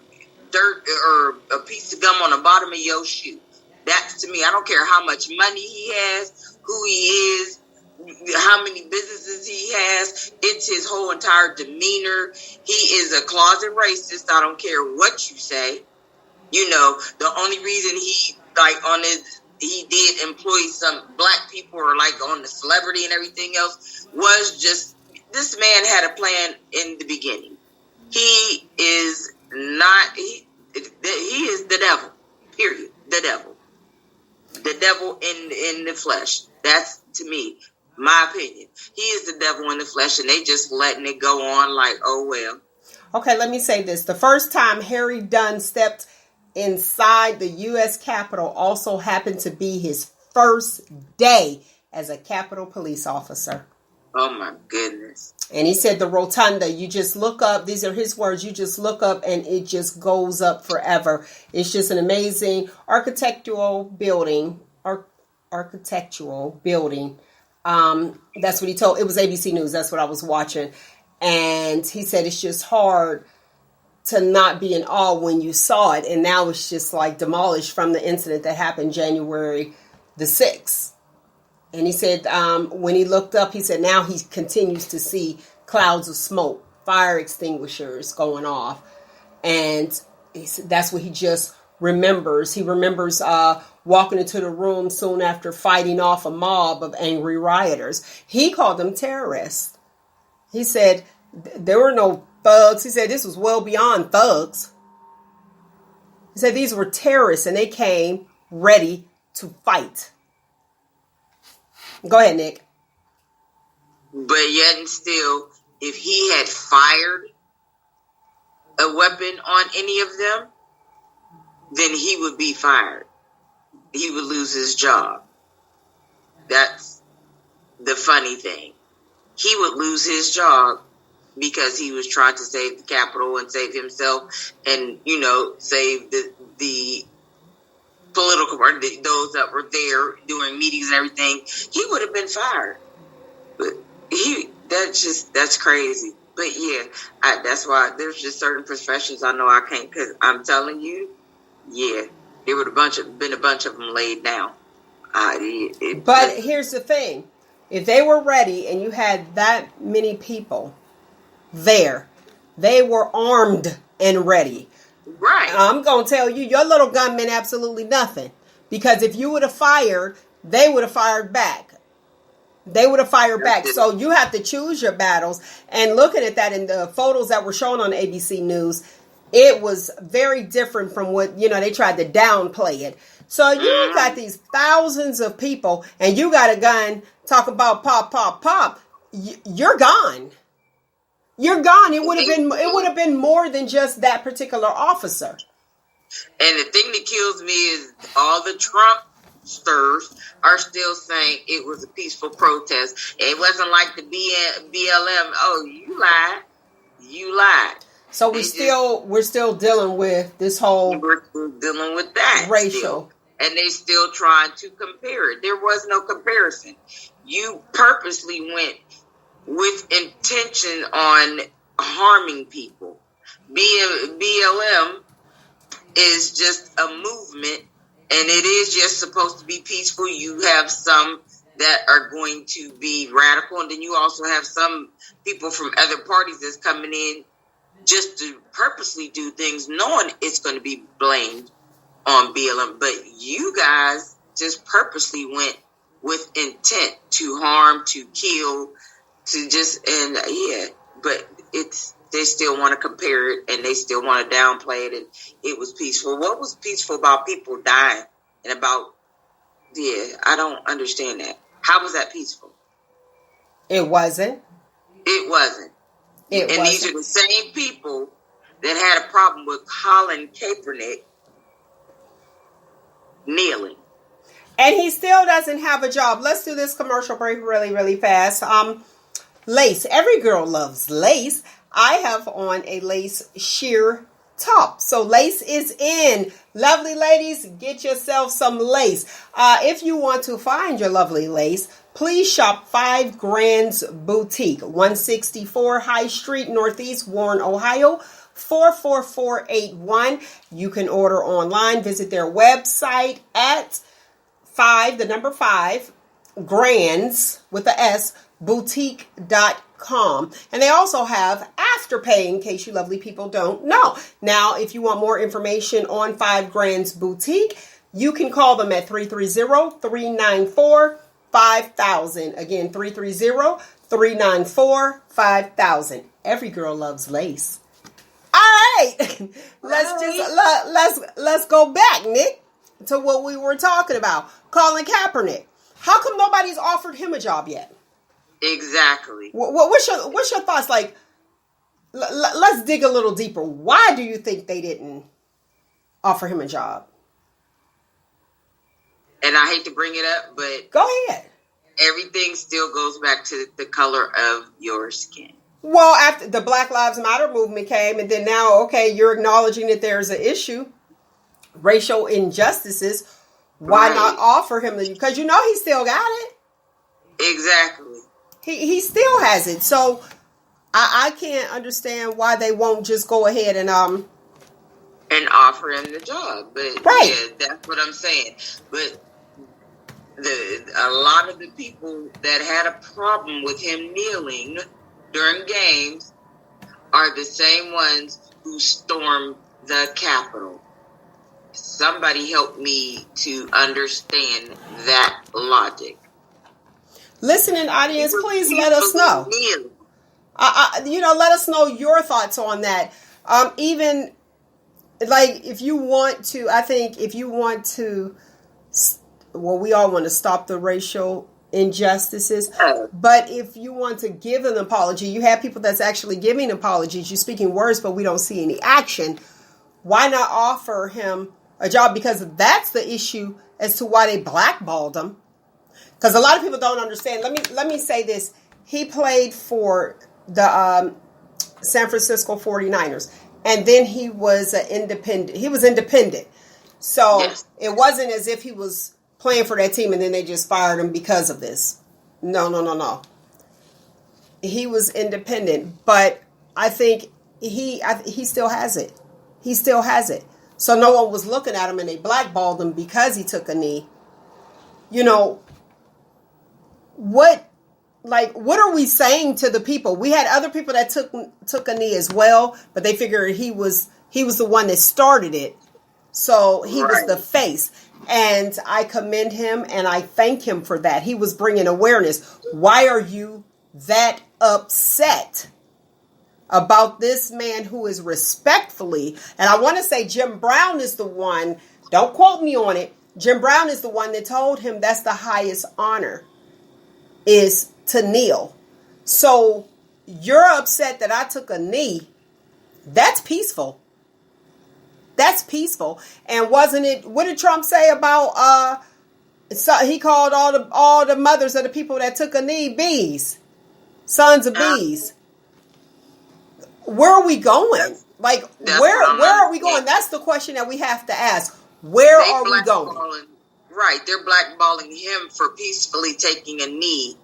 dirt or a piece of gum on the bottom of your shoe. That's, to me, I don't care how much money he has, who he is, how many businesses he has. It's his whole entire demeanor. He is a closet racist. I don't care what you say. The only reason he did employ some black people, or like on the celebrity and everything else, was just, this man had a plan in the beginning. He is not, he is the devil, period. The devil in the flesh. That's, to me, my opinion. He is the devil in the flesh, and they just letting it go on like, oh well. Okay, let me say this. The first time Harry Dunn stepped inside the U.S. Capitol also happened to be his first day as a Capitol police officer. Oh my goodness. And he said the rotunda, you just look up, these are his words, you just look up and it just goes up forever. It's just an amazing architectural building. That's what he told, it was ABC News, that's what I was watching. And he said it's just hard to not be in awe when you saw it. And now it's just like demolished from the incident that happened January the 6th. And he said when he looked up, he said now he continues to see clouds of smoke, fire extinguishers going off. And he said that's what he just remembers. He remembers walking into the room soon after fighting off a mob of angry rioters. He called them terrorists. He said there were no thugs. He said this was well beyond thugs. He said these were terrorists and they came ready to fight. Go ahead, Nick. But yet and still, if he had fired a weapon on any of them, then he would be fired. He would lose his job. that's the funny thing. He would lose his job because he was trying to save the Capitol and save himself and, save the political party, those that were there doing meetings and everything. He would have been fired. But that's crazy. But yeah, that's why there's just certain professions I know I can't, because I'm telling you, yeah, there would been a bunch of them laid down. But here's the thing. If they were ready and you had that many people there, they were armed and ready. Right. I'm going to tell you, your little gun meant absolutely nothing. Because if you would have fired, they would have fired back. They would have fired back. So you have to choose your battles. And looking at that in the photos that were shown on ABC News, it was very different from what, they tried to downplay it. So you got these thousands of people and you got a gun, talk about pop, pop, pop. You're gone. You're gone. It would have been more than just that particular officer. And the thing that kills me is all the Trumpsters are still saying it was a peaceful protest. It wasn't like the BLM. Oh, you lied. So we're still dealing with this whole. We're still dealing with that racial. Still. And they still trying to compare it. There was no comparison. You purposely went with intention on harming people. BLM is just a movement, and it is just supposed to be peaceful. You have some that are going to be radical, and then you also have some people from other parties that's coming in just to purposely do things, knowing it's going to be blamed on BLM. But you guys just purposely went with intent to harm, to kill, but they still want to compare it and they still want to downplay it, and it was peaceful. What was peaceful about people dying and about, I don't understand that. How was that peaceful? It wasn't. It wasn't. These are the same people that had a problem with Colin Kaepernick kneeling. And he still doesn't have a job. Let's do this commercial break really, really fast. Lace. Every girl loves lace. I have on a lace sheer top. So lace is in. Lovely ladies, get yourself some lace. If you want to find your lovely lace, please shop 5 Grands Boutique, 164 High Street, Northeast Warren, Ohio, 44481. You can order online. Visit their website at 5 Grands with the S, boutique.com. And they also have Afterpay in case you lovely people don't know. Now, if you want more information on 5 Grands Boutique, you can call them at 330-394-5000. Again, 330-394-5000. Every girl loves lace. All right. Let's go back, Nick, to what we were talking about. Colin Kaepernick. How come nobody's offered him a job yet? Exactly. What's your thoughts? Like, let's dig a little deeper. Why do you think they didn't offer him a job? And I hate to bring it up, but go ahead. Everything still goes back to the color of your skin. Well, after the Black Lives Matter movement came, and then now, okay, you're acknowledging that there's an issue, racial injustices. Why not offer him because you know he still got it. Exactly. He still has it. So I can't understand why they won't just go ahead and offer him the job. But yeah, that's what I'm saying. But a lot of the people that had a problem with him kneeling during games are the same ones who stormed the Capitol. Somebody help me to understand that logic. Listening audience, please let us know. Let us know your thoughts on that. Even like if you want to, we all want to stop the racial injustices. But if you want to give an apology, you have people that's actually giving apologies. You're speaking words, but we don't see any action. Why not offer him a job? Because that's the issue as to why they blackballed him. Because a lot of people don't understand. Let me say this. He played for the San Francisco 49ers. And then he was independent. He was independent. So Yes. it wasn't as if he was playing for that team and then they just fired him because of this. No. He was independent. But I think he still has it. He still has it. So no one was looking at him and they blackballed him because he took a knee. You know, what are we saying to the people? We had other people that took a knee as well, but they figured he was the one that started it. So he was the face. And I commend him and I thank him for that. He was bringing awareness. Why are you that upset about this man who is respectfully, and I want to say Jim Brown is the one, don't quote me on it, Jim Brown is the one that told him that's the highest honor, is to kneel. So you're upset that I took a knee. That's peaceful. That's peaceful. And wasn't it, what did Trump say about, so he called all the mothers of the people that took a knee bees, sons of bees. Where are we going? Like, where are we going? That's the question that we have to ask. Where are we going? Right. They're blackballing him for peacefully taking a knee.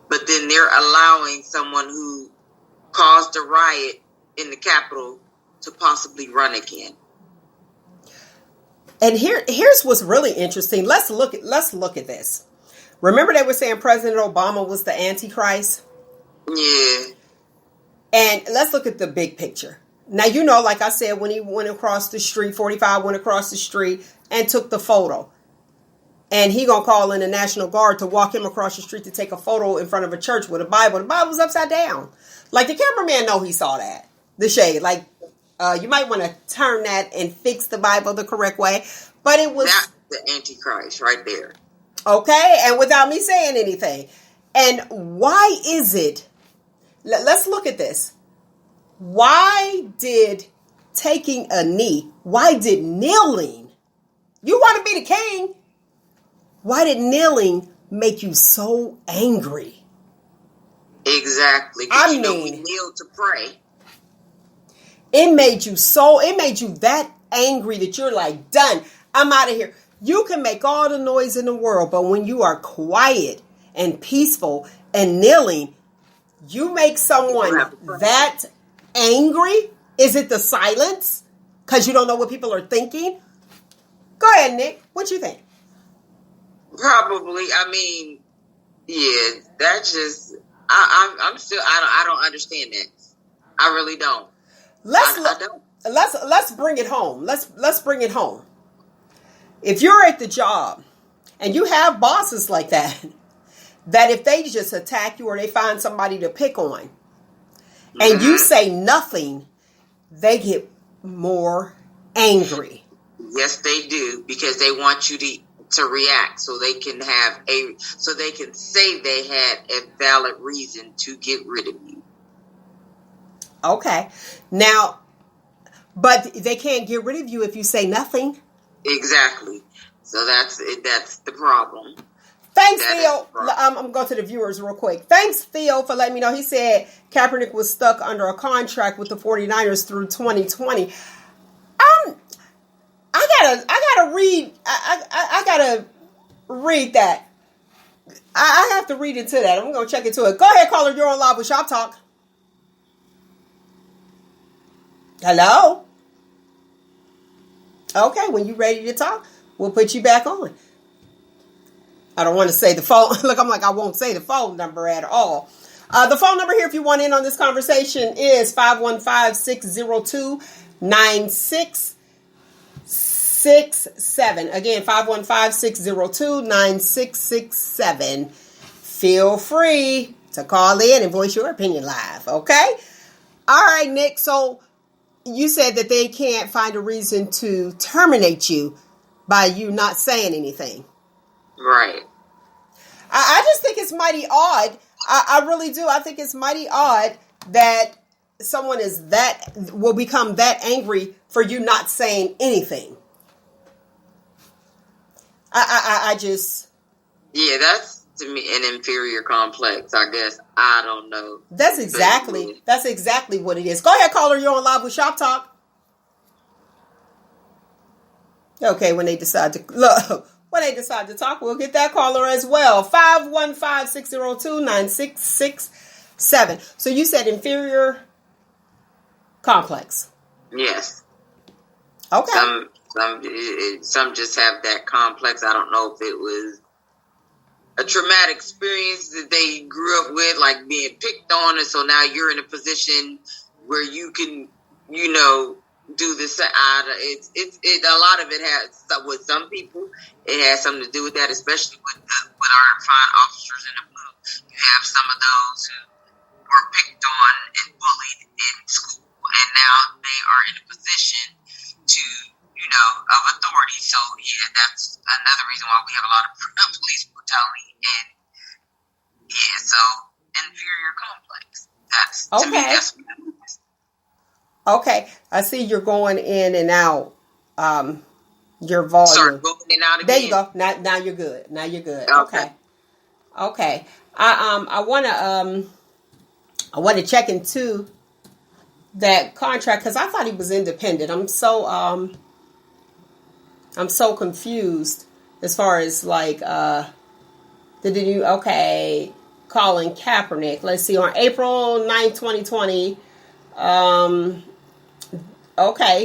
But then they're allowing someone who caused a riot in the Capitol to possibly run again. And here's what's really interesting. Let's look at this. Remember they were saying President Obama was the Antichrist? Yeah. And let's look at the big picture. Now, you know, like I said, when he went across the street, 45 went across the street and took the photo. And he gonna call in the National Guard to walk him across the street to take a photo in front of a church with a Bible. The Bible's upside down. Like, the cameraman know he saw that. The shade. Like, you might want to turn that and fix the Bible the correct way. But it was... That's the Antichrist right there. Okay? And without me saying anything. And why is it... Let's look at this. Why did taking a knee, why did kneeling, you want to be the king, why did kneeling make you so angry? Exactly. I mean, we kneel to pray. It made you that angry that you're like, done, I'm out of here. You can make all the noise in the world, but when you are quiet and peaceful and kneeling, you make someone that angry? Is it the silence? Because you don't know what people are thinking? Go ahead, Nick. What you think? Probably. I mean, yeah, that's just, I'm still, I don't understand that. I really don't. Let's bring it home. Let's bring it home. If you're at the job and you have bosses like that if they just attack you or they find somebody to pick on and you say nothing, they get more angry. Yes, they do, because they want you to react so they can say they had a valid reason to get rid of you. Okay. Now, but they can't get rid of you if you say nothing. Exactly. So that's the problem. Thanks, Theo. I'm going to go to the viewers real quick. Thanks, Theo, for letting me know. He said Kaepernick was stuck under a contract with the 49ers through 2020. I gotta read. I gotta read that. I have to read into that. I'm going to check into it. Go ahead, caller. You're on live with Shop Talk. Hello? Okay, when you're ready to talk, we'll put you back on. I don't want to say the phone. Look, I'm like, I won't say the phone number at all. The phone number here, if you want in on this conversation, is 515-602-9667. Again, 515-602-9667. Feel free to call in and voice your opinion live, okay? All right, Nick, so you said that they can't find a reason to terminate you by you not saying anything. Right. I just think it's mighty odd. I really do. I think it's mighty odd that someone will become that angry for you not saying anything. Yeah, that's to me an inferior complex. I guess I don't know. That's exactly what it is. Go ahead, caller. You're on live with Shop Talk. Okay, when they decide to talk, we'll get that caller as well. 515-602-9667. So you said inferior complex. Yes. Okay. Some just have that complex. I don't know if it was a traumatic experience that they grew up with, like being picked on, and so now you're in a position where you can, do this. A lot of it has, with some people, it has something to do with that, especially with our fine officers in the blue. You have some of those who were picked on and bullied in school, and now they are in a position of authority. So yeah, that's another reason why we have a lot of police brutality, and so inferior complex. That's to me, that's what it is. Okay, I see you're going in and out. Your volume. Sorry, going in and out again. There you go. Now you're good. Okay. I want to check into that contract because I thought he was independent. I'm so confused as far as Colin Kaepernick. Let's see, on April 9, 2020,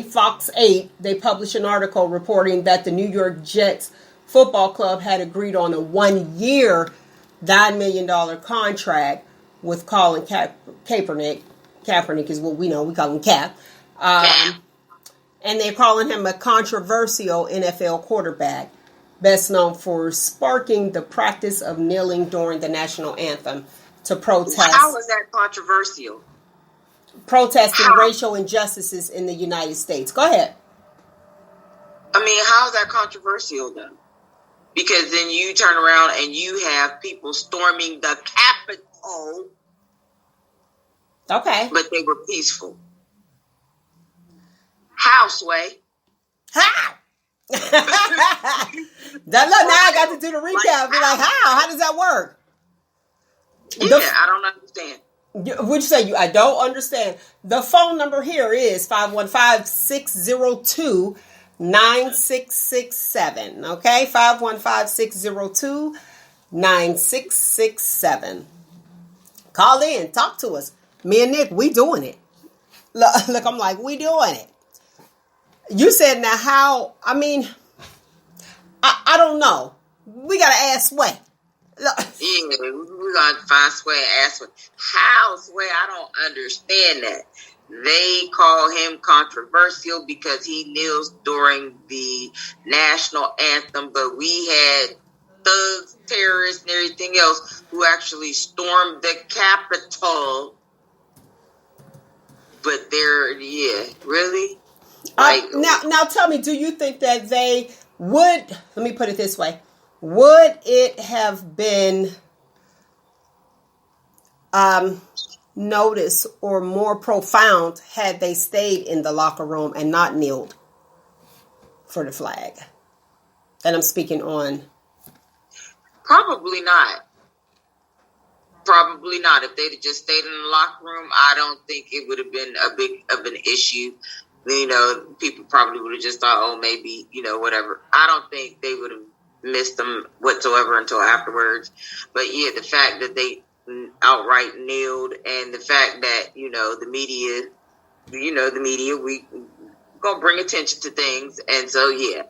Fox 8, they published an article reporting that the New York Jets football club had agreed on a 1-year, $9 million contract with Colin Kaepernick. Kaepernick is what we know. We call him Cap. And they're calling him a controversial NFL quarterback, best known for sparking the practice of kneeling during the national anthem to protest. How is that controversial? Protesting racial injustices in the United States. Go ahead. I mean, how is that controversial, though? Because then you turn around and you have people storming the Capitol. Okay. But they were peaceful. How, Sway? How? Now I got to do the recap. Be like, how? How does that work? Yeah, I don't understand. Would you say I don't understand? The phone number here is 515-602-9667. Okay, 515-602-9667. Call in, talk to us. Me and Nick, we doing it. Look, I'm like, we doing it. You said now how, I mean, I don't know. We got to ask Sway. Yeah, we're going to find Sway and ask Sway. How, Sway? I don't understand that. They call him controversial because he kneels during the national anthem, but we had thugs, terrorists, and everything else who actually stormed the Capitol. But really? Now tell me, do you think that they would, let me put it this way, would it have been noticed or more profound had they stayed in the locker room and not kneeled for the flag? And I'm speaking on. Probably not. Probably not. If they'd just stayed in the locker room, I don't think it would have been a big of an issue. People probably would have just thought, oh, maybe, whatever. I don't think they would have missed them whatsoever until afterwards. But yeah, the fact that they outright kneeled, and the fact that, the media, we gonna bring attention to things. And so, yeah.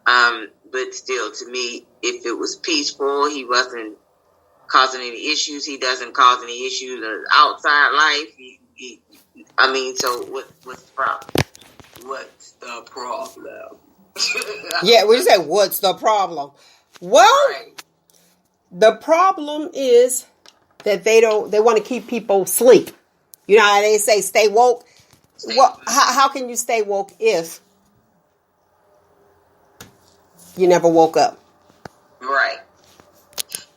But still, to me, if it was peaceful, he wasn't causing any issues. He doesn't cause any issues in outside life. So what's the problem? What's the problem? Yeah, we say, what's the problem? Well, right. The problem is that they want to keep people asleep. You know how they say, stay woke? How can you stay woke if you never woke up? Right.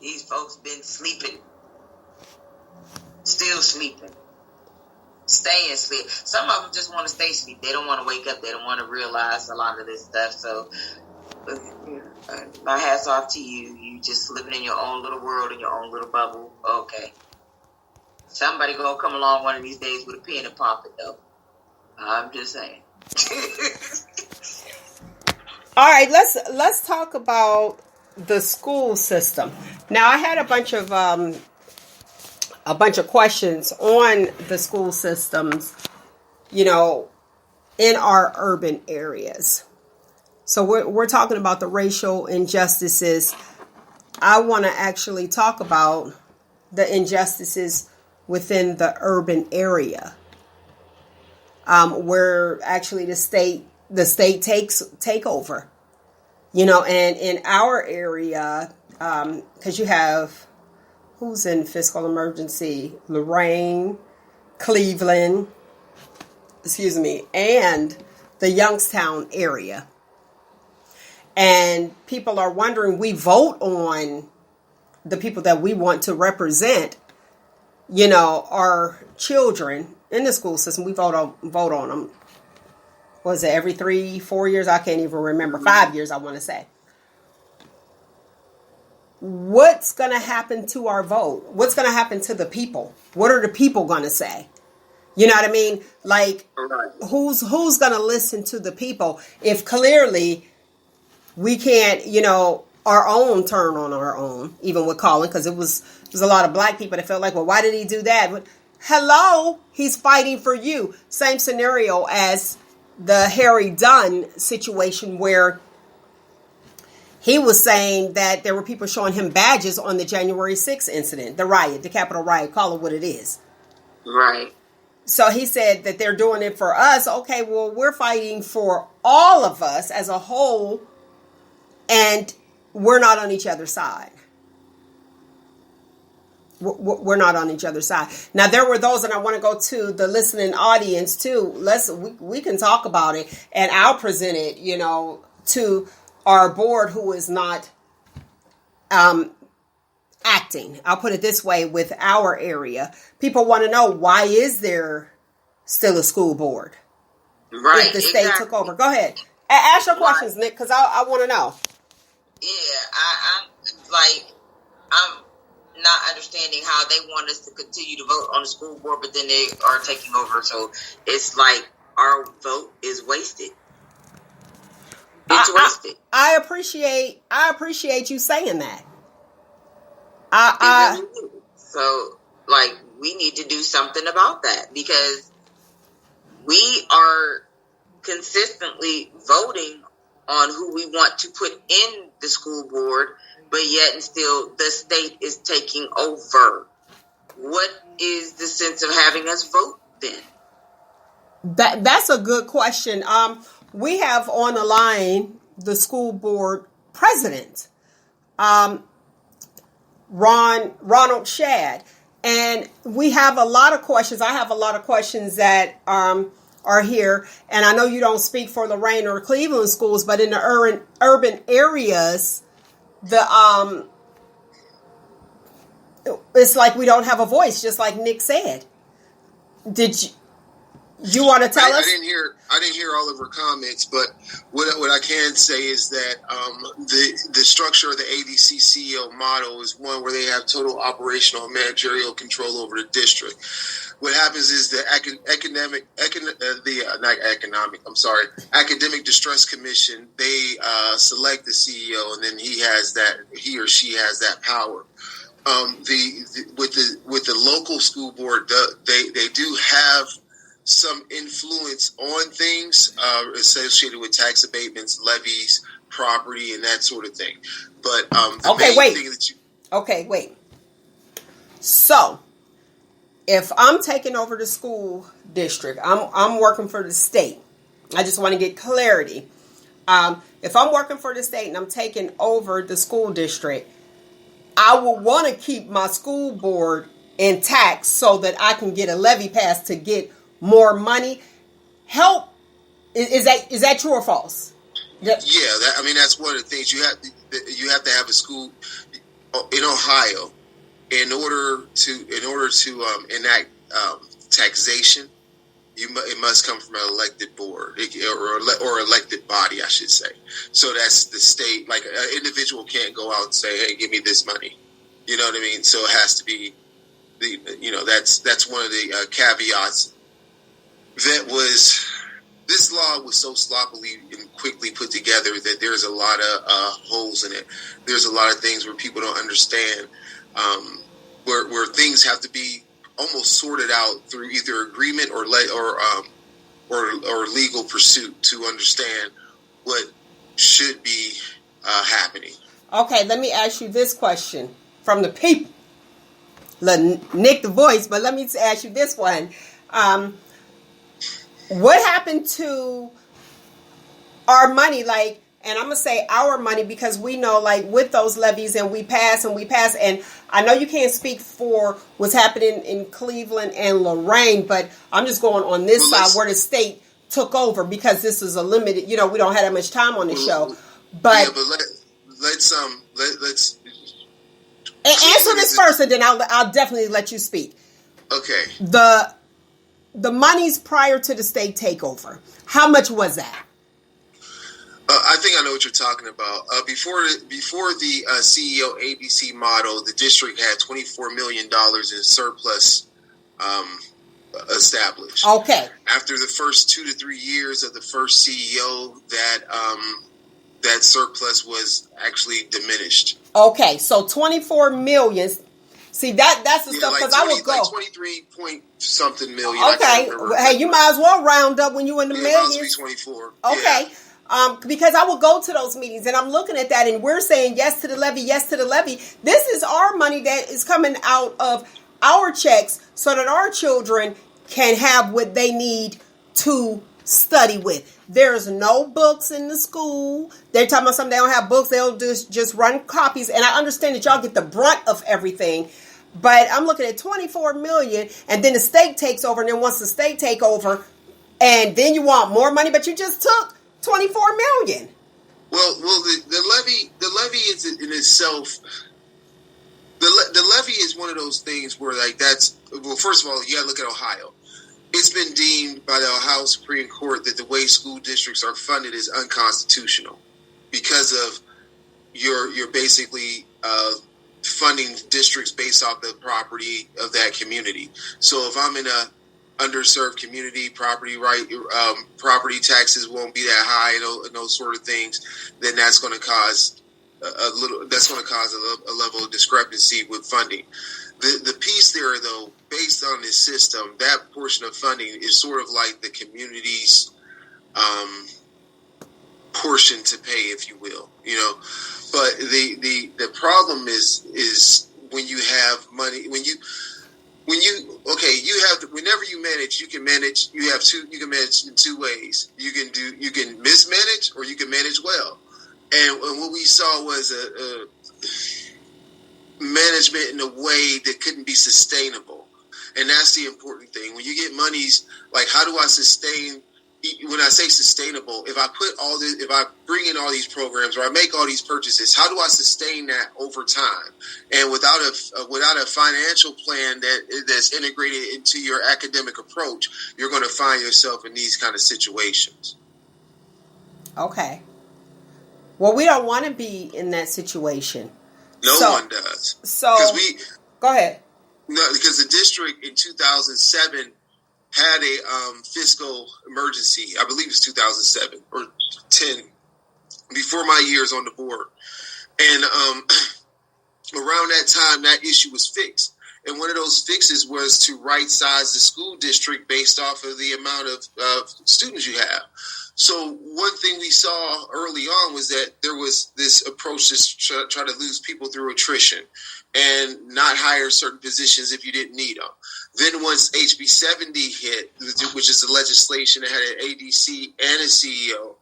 These folks been sleeping. Still sleeping. Staying asleep. Some of them just want to stay asleep. They don't want to wake up. They don't want to realize a lot of this stuff. So, My hat's off to you. You just living in your own little world, in your own little bubble. Okay. Somebody gonna come along one of these days with a pen and pop it, though. I'm just saying. All right, let's talk about the school system. Now, I had a bunch of questions on the school systems, in our urban areas. So we're talking about the racial injustices. I want to actually talk about the injustices within the urban area, where actually the state take over, and in our area, because you have who's in fiscal emergency, Lorraine, Cleveland, and the Youngstown area. And people are wondering, we vote on the people that we want to represent, our children in the school system. We vote on them. Was it every 3-4 years? I can't even remember. 5 years, I want to say. What's going to happen to our vote? What's going to happen to the people? What are the people going to say? You know what I mean? Like, who's going to listen to the people if clearly we can't, our own turn on our own, even with Colin, because it was a lot of black people that felt like, well, why did he do that? But, hello, he's fighting for you. Same scenario as the Harry Dunn situation, where he was saying that there were people showing him badges on the January 6th incident, the riot, the Capitol riot, call it what it is. Right. So he said that they're doing it for us. Okay, well, we're fighting for all of us as a whole, and we're not on each other's side. We're not on each other's side. Now, there were those, and I want to go to the listening audience too. We can talk about it, and I'll present it, to our board who is not acting. I'll put it this way with our area. People want to know, why is there still a school board? Right. If the state took over. Go ahead. Ask your questions, Nick, because I want to know. Yeah, I'm not understanding how they want us to continue to vote on the school board, but then they are taking over. So it's like our vote is wasted. It's wasted. I appreciate you saying that. So, we need to do something about that, because we are consistently voting on who we want to put in the school board, but yet and still the state is taking over. What is the sense of having us vote then? That's a good question. We have on the line the school board president, Ronald Shad, and we have a lot of questions. I have a lot of questions that are here, and I know you don't speak for Lorraine or Cleveland schools, but in the urban areas, it's like we don't have a voice, just like Nick said. Did you want to tell us? I didn't hear all of her comments, but what I can say is that the structure of the ADC CEO model is one where they have total operational and managerial control over the district. What happens is the Academic Distress Commission, they select the CEO, and then he or she has that power. With the local school board, they do have some influence on things associated with tax abatements, levies, property, and that sort of thing. But wait. So, if I'm taking over the school district, I'm working for the state. I just want to get clarity. If I'm working for the state and I'm taking over the school district, I will want to keep my school board intact so that I can get a levy passed to get more money. Help. Is that true or false? Yeah, that's one of the things. You have to have a school in Ohio in order to enact taxation it must come from an elected board or elected body, I should say. So that's the state. Like an individual can't go out and say, "Hey, give me this money." You know what I mean? So it has to be that's one of the caveats. This law was so sloppily and quickly put together that there's a lot of holes in it. There's a lot of things where people don't understand, where things have to be almost sorted out through either agreement or legal pursuit to understand what should be happening. Okay, let me ask you this question from the people. Let Nick the voice, but let me ask you this one. What happened to our money? Like, and I'm going to say our money because we know, like, with those levies and we pass. And I know you can't speak for what's happening in Cleveland and Lorraine, but I'm just going on this side where the state took over because this is a limited, we don't have that much time on the show. But, yeah, but let's answer this first and then I'll definitely let you speak. Okay. The monies prior to the state takeover, how much was that? I think I know what you're talking about. Before the CEO ABC model, the district had $24 million in surplus established. Okay. After the first 2 to 3 years of the first CEO, that surplus was actually diminished. Okay, so 24 million. See, that's the stuff because I would go 23 point something million. Okay, hey, you might as well round up when you in the millions. It must be 24. Okay, yeah. Because I would go to those meetings and I'm looking at that and we're saying yes to the levy, yes to the levy. This is our money that is coming out of our checks so that our children can have what they need to study with. There's no books in the school. They're talking about something, they don't have books. They'll just run copies. And I understand that y'all get the brunt of everything. But I'm looking at 24 million and then the state takes over. And then once the state take over and then you want more money, but you just took 24 million. Well, the levy is in itself. The levy is one of those things where first of all, you got to look at Ohio. It's been deemed by the Ohio Supreme Court that the way school districts are funded is unconstitutional because of you're basically funding districts based off the property of that community. So if I'm in a underserved community, property taxes won't be that high and those sort of things, then that's going to cause a level of discrepancy with funding. The piece there, though, based on this system, that portion of funding is sort of like the community's portion to pay, if you will, But the problem is when you have money, whenever you manage, you can manage in two ways. You can mismanage or you can manage well. And what we saw was a management in a way that couldn't be sustainable. And that's the important thing. When you get monies, like how do I sustain, when I say sustainable, if I bring in all these programs or I make all these purchases, how do I sustain that over time? And without a financial plan that's integrated into your academic approach, you're going to find yourself in these kind of situations. Okay. Well, we don't want to be in that situation. No one does. So, go ahead. No, because the district in 2007 had a fiscal emergency. I believe it's 2007 or 10, before my years on the board. And around that time, that issue was fixed. And one of those fixes was to right-size the school district based off of the amount of students you have. So one thing we saw early on was that there was this approach to try to lose people through attrition and not hire certain positions if you didn't need them. Then once HB 70 hit, which is the legislation that had an ADC and a CEO,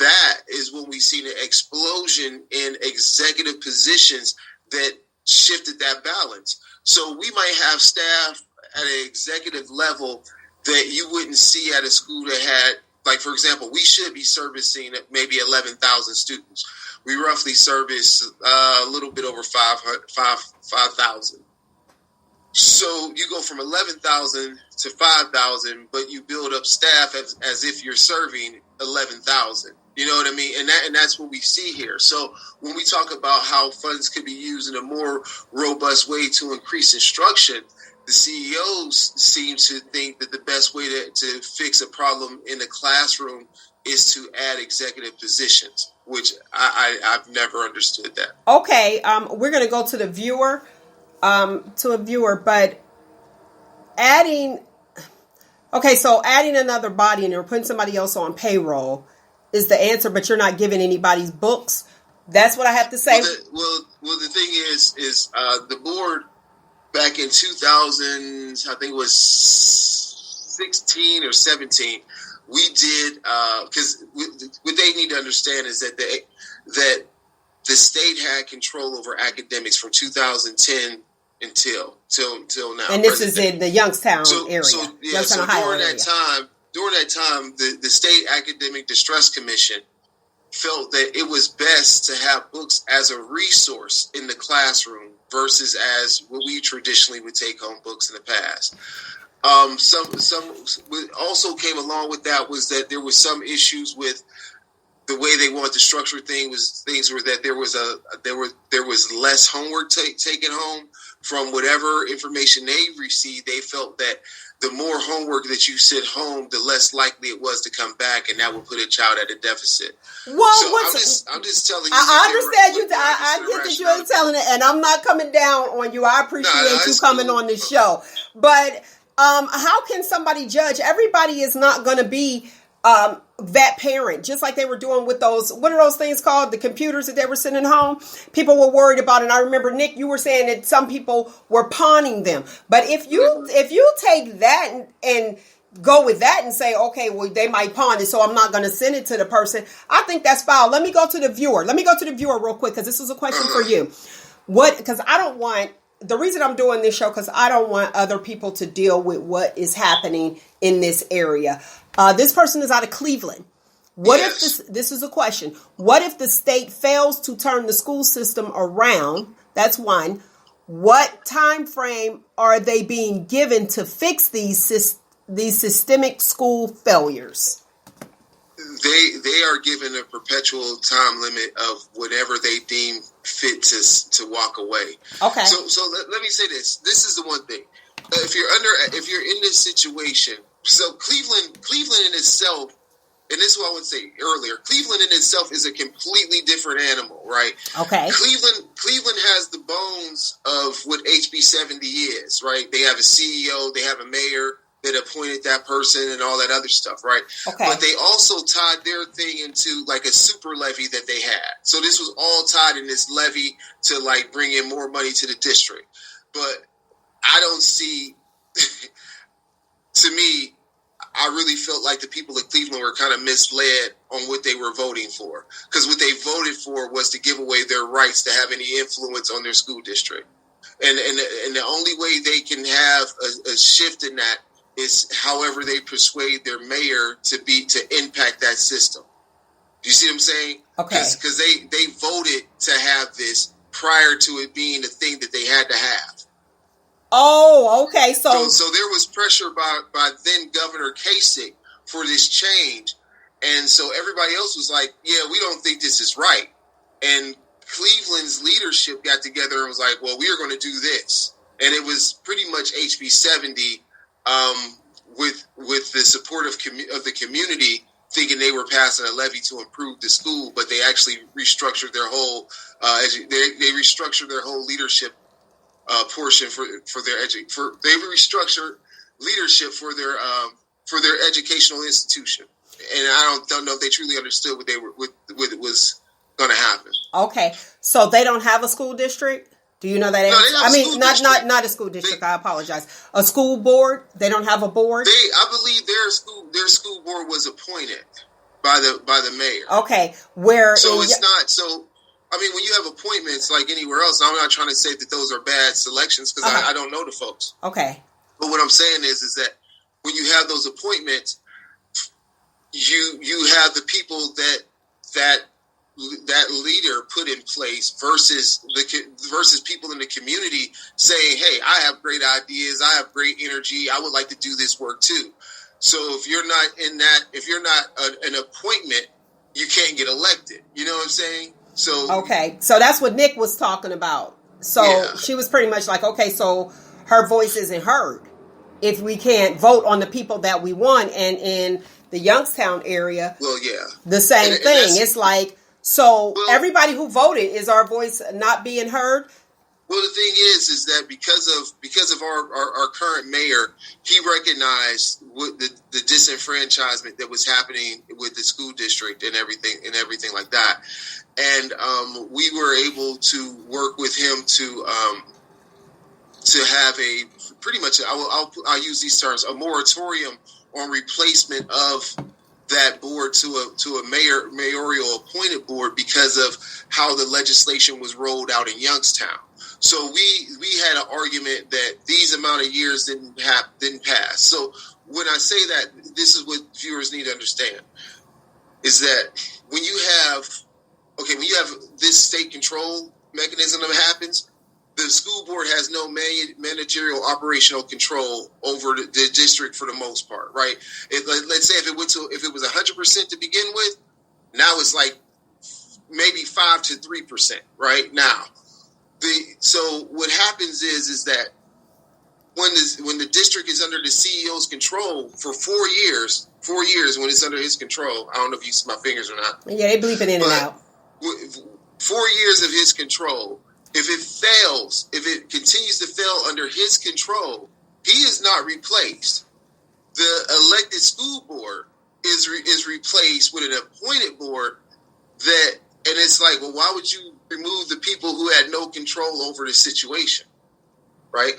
that is when we seen an explosion in executive positions that shifted that balance. So we might have staff at an executive level that you wouldn't see at a school that had, like, for example, we should be servicing maybe 11,000 students. We roughly service a little bit over 5,000. So you go from 11,000 to 5,000, but you build up staff as if you're serving 11,000. You know what I mean? And that's what we see here. So when we talk about how funds could be used in a more robust way to increase instruction, the CEOs seem to think that the best way to fix a problem in the classroom is to add executive positions, which I've never understood that. Okay, we're going to go to the viewer, but adding another body and you're putting somebody else on payroll is the answer, but you're not giving anybody's books. That's what I have to say. Well, the thing is the board back in 2000, I think it was 16 or 17, we did, because what they need to understand is that the state had control over academics from 2010 until now. And this is in the Youngstown area. Youngstown, Ohio during that time, the State Academic Distress Commission felt that it was best to have books as a resource in the classroom versus as what we traditionally would take home books in the past. Some what also came along with that was that there was some issues with the way they wanted to structure things were that there was less homework taken home from whatever information they received. They felt that the more homework that you sent home, the less likely it was to come back, and that would put a child at a deficit. Well, so I'm just telling you. I understand you. I get that you're telling it, and I'm not coming down on you. I appreciate you coming on this show, but how can somebody judge? Everybody is not going to be that parent, just like they were doing with those, what are those things called? The computers that they were sending home. People were worried about it. And I remember, Nick, you were saying that some people were pawning them. But if you take that and go with that and say, okay, well, they might pawn it, so I'm not going to send it to the person, I think that's foul. Let me go to the viewer. Real quick, because this is a question for you. Because the reason I'm doing this show, because I don't want other people to deal with what is happening in this area. This person is out of Cleveland. What if this is a question. What if the state fails to turn the school system around? That's one. What time frame are they being given to fix these systemic school failures? They are given a perpetual time limit of whatever they deem fit to walk away. Okay. So let me say this. This is the one thing. If you're in this situation, so Cleveland in itself, and this is what I would say earlier, Cleveland in itself is a completely different animal, right? Okay. Cleveland has the bones of what HB 70 is, right? They have a CEO, they have a mayor that appointed that person and all that other stuff, right? Okay. But they also tied their thing into like a super levy that they had. So this was all tied in this levy to like bring in more money to the district. But I don't see, to me, I really felt like the people of Cleveland were kind of misled on what they were voting for. Because what they voted for was to give away their rights to have any influence on their school district. And the only way they can have a shift in that is however they persuade their mayor to impact that system. Do you see what I'm saying? Okay. Because they voted to have this prior to it being a thing that they had to have. Oh, okay. So there was pressure by then Governor Kasich for this change. And so everybody else was like, yeah, we don't think this is right. And Cleveland's leadership got together and was like, well, we are going to do this. And it was pretty much HB 70 with the support of the community, thinking they were passing a levy to improve the school, but they actually restructured their whole they restructured their whole leadership portion for their they restructured leadership for their educational institution, and I don't know if they truly understood what was going to happen. Okay, so they don't have a school district. Do you know that? No, not a school district. I apologize. A school board. They don't have a board. I believe their school board was appointed by the mayor. Okay, it's not so. I mean, when you have appointments like anywhere else, I'm not trying to say that those are bad selections because I don't know the folks. Okay. But what I'm saying is that when you have those appointments, you have the people that leader put in place versus people in the community saying, hey, I have great ideas, I have great energy, I would like to do this work too. So if you're not an appointment, you can't get elected. You know what I'm saying? So okay, so that's what Nick was talking about. So she was pretty much like, okay, so her voice isn't heard if we can't vote on the people that we want. And in the Youngstown area, the same thing. It's like, so everybody who voted, is our voice not being heard? Well, the thing is that because of our current mayor, he recognized what the disenfranchisement that was happening with the school district and everything like that, and we were able to work with him to have a pretty much I'll use these terms, a moratorium on replacement of that board to a mayoral appointed board because of how the legislation was rolled out in Youngstown. So we had an argument that these amount of years didn't pass. So when I say that, this is what viewers need to understand, is that when you have this state control mechanism that happens, the school board has no managerial operational control over the district for the most part, right? Let's say if it was 100% to begin with, now it's like maybe 5 to 3%, right? Now, so what happens is that when the district is under the CEO's control for 4 years when it's under his control, I don't know if you see my fingers or not. Yeah, they bleeping in and out. 4 years of his control. If it continues to fail under his control, he is not replaced. The elected school board is replaced with an appointed board and it's like, well, why would you remove the people who had no control over the situation, right?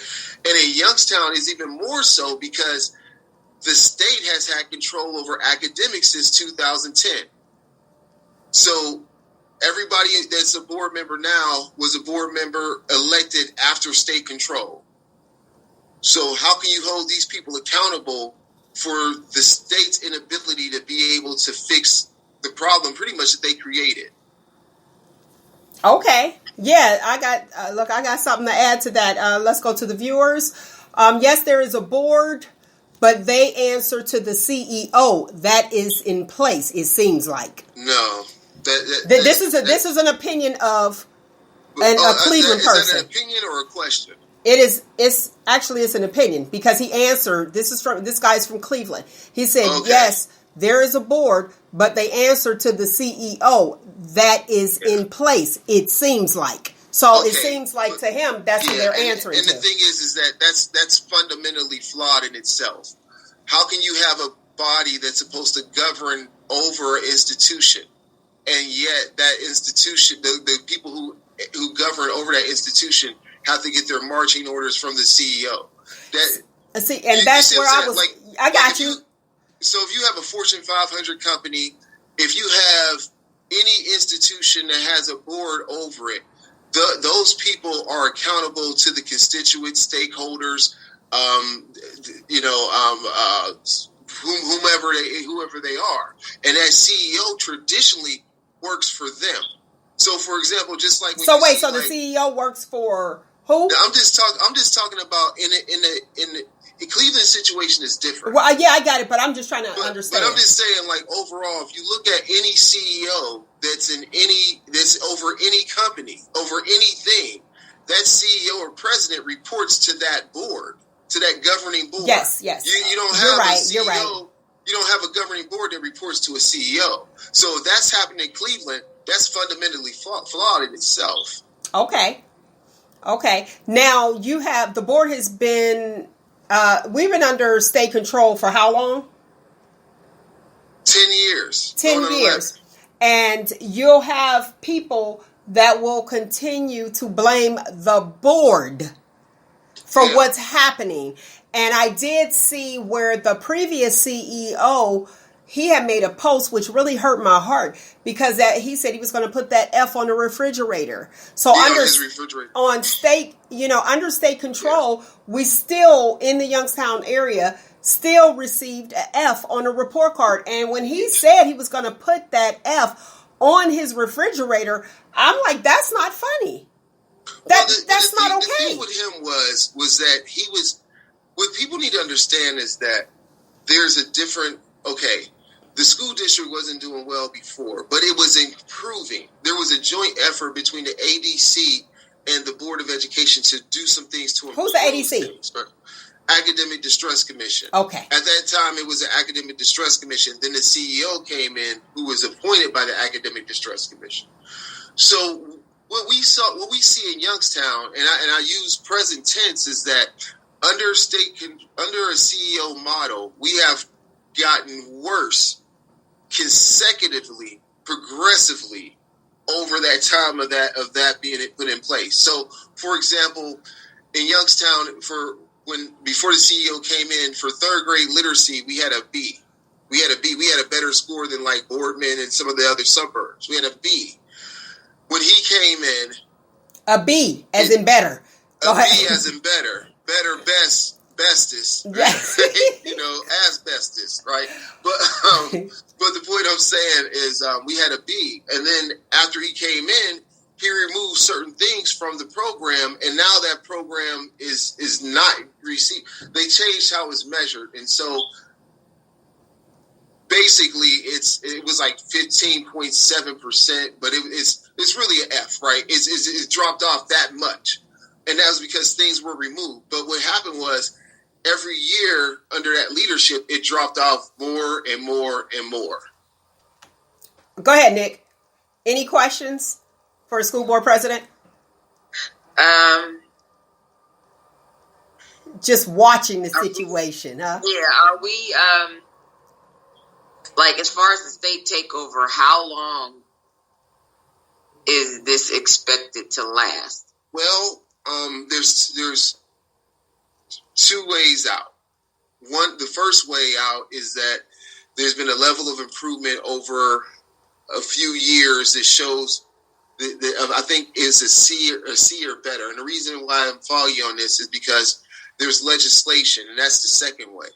And in Youngstown, it's even more so because the state has had control over academics since 2010. So everybody that's a board member now was a board member elected after state control. So how can you hold these people accountable for the state's inability to be able to fix the problem pretty much that they created? Okay. Yeah, I got something to add to that. Let's go to the viewers. Yes, there is a board, but they answer to the CEO. That is in place, it seems like. No. This is an opinion of a Cleveland person. Is that an opinion or a question? It's an opinion because he answered. This guy's from Cleveland. He said, yes, there is a board, but they answer to the CEO. That is in place, it seems like. So it seems like to him that's who they're answering to. And the thing is that that's fundamentally flawed in itself. How can you have a body that's supposed to govern over an institution, and yet that institution, the people who govern over that institution have to get their marching orders from the CEO? That's where I was. I got you. So if you have a Fortune 500 company, if you have any institution that has a board over it, those people are accountable to the constituent stakeholders, whoever they are, and that CEO traditionally works for them. So, for example, just like when the CEO works for who? I'm just talking about in the Cleveland situation is different. Well, yeah, I got it, but I'm just trying to understand. But I'm just saying, like, overall, if you look at any CEO that's over any company, over anything, that CEO or president reports to that board, to that governing board. Yes. You don't have a CEO. You're right. You don't have a governing board that reports to a CEO. So if that's happening in Cleveland, that's fundamentally flawed in itself. Okay. Now you have the board has been. We've been under state control for how long? 10 years. 10 years. And you'll have people that will continue to blame the board for what's happening. And I did see where the previous CEO, he had made a post which really hurt my heart because he said he was going to put that F on the refrigerator. So under state control, we still in the Youngstown area still received an F on a report card. And when he said he was going to put that F on his refrigerator. I'm like, that's not funny. That's not okay. The thing with him was that he was. What people need to understand is that there's a different. Okay, the school district wasn't doing well before, but it was improving. There was a joint effort between the ADC and the Board of Education to do some things to improve. Who's the ADC? Things, right? Academic Distress Commission. Okay. At that time, it was the Academic Distress Commission. Then the CEO came in, who was appointed by the Academic Distress Commission. So what we see in Youngstown, and I use present tense, is that under a CEO model, we have gotten worse consecutively, progressively over that time of that being put in place. So, for example, in Youngstown, before the CEO came in, for third grade literacy, we had a B. We had a better score than like Boardman and some of the other suburbs. We had a B. When he came in, a B as in better. A B as in better, bestest, right? Asbestos, right? But the point I'm saying is we had a B, and then after he came in, he removed certain things from the program, and now that program is not received. They changed how it's measured, and so basically it was like 15.7%, but it's really an F, right? It's dropped off that much, and that was because things were removed. But what happened was every year under that leadership, it dropped off more and more and more. Go ahead, Nick. Any questions for a school board president? Just watching the situation, huh? Yeah, are we, like, as far as the state takeover, how long is this expected to last? Well, there's two ways out. The first way out is that there's been a level of improvement over a few years that shows I think is a C or better. And the reason why I'm following you on this is because there's legislation, and that's the second way.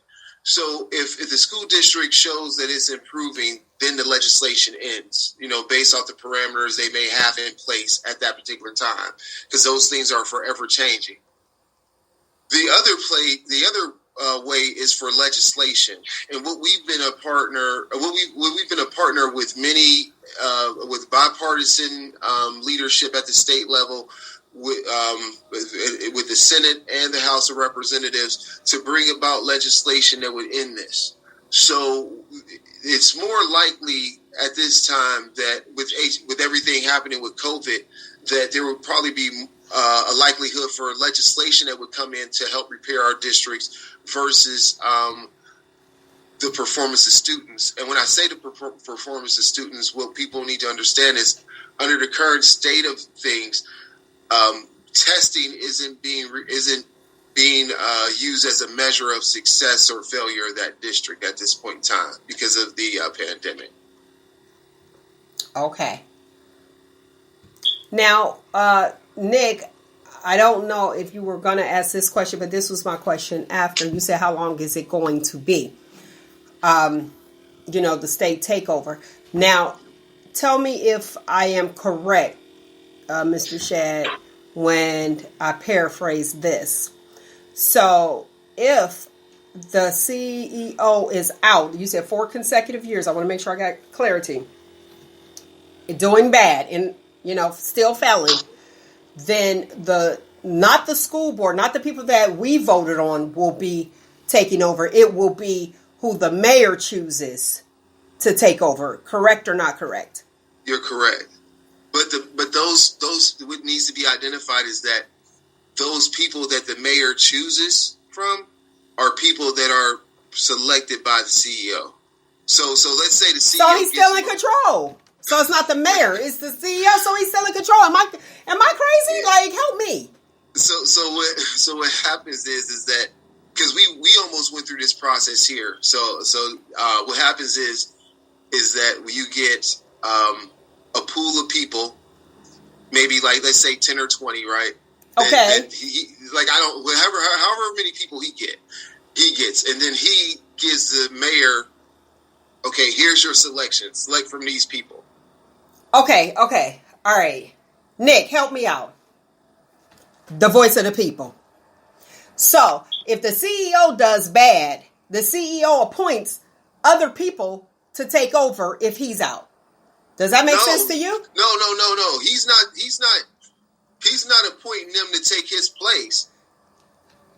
So if the school district shows that it's improving, then the legislation ends, based off the parameters they may have in place at that particular time, because those things are forever changing. The other way is for legislation, and what we've been a partner with many with bipartisan leadership at the state level, with the Senate and the House of Representatives, to bring about legislation that would end this. So it's more likely at this time that with everything happening with COVID, that there would probably be a likelihood for legislation that would come in to help repair our districts versus the performance of students. And when I say the performance of students, what people need to understand is under the current state of things, testing isn't being used as a measure of success or failure of that district at this point in time because of the pandemic. Okay. Now, Nick, I don't know if you were going to ask this question, but this was my question after. You said, how long is it going to be? The state takeover. Now, tell me if I am correct, Mr. Shad, when I paraphrase this. So, if the CEO is out, you said 4 consecutive years. I want to make sure I got clarity. Doing bad and, still failing. Then not the school board, not the people that we voted on will be taking over. It will be who the mayor chooses to take over. Correct or not correct? You're correct. But those what needs to be identified is that those people that the mayor chooses from are people that are selected by the CEO. So let's say the CEO. So he's still in control. So it's not the mayor, it's the CEO. So he's still in control. Am I crazy? Yeah. Like, help me. So what happens is that because we almost went through this process here. So what happens is that you get a pool of people, maybe like let's say 10 or 20, right? Okay. And however many people he gets, and then he gives the mayor, okay, here's your selection. Select from these people. Okay. All right. Nick, help me out. The voice of the people. So, if the CEO does bad, the CEO appoints other people to take over if he's out. Does that make sense to you? No. He's not appointing them to take his place.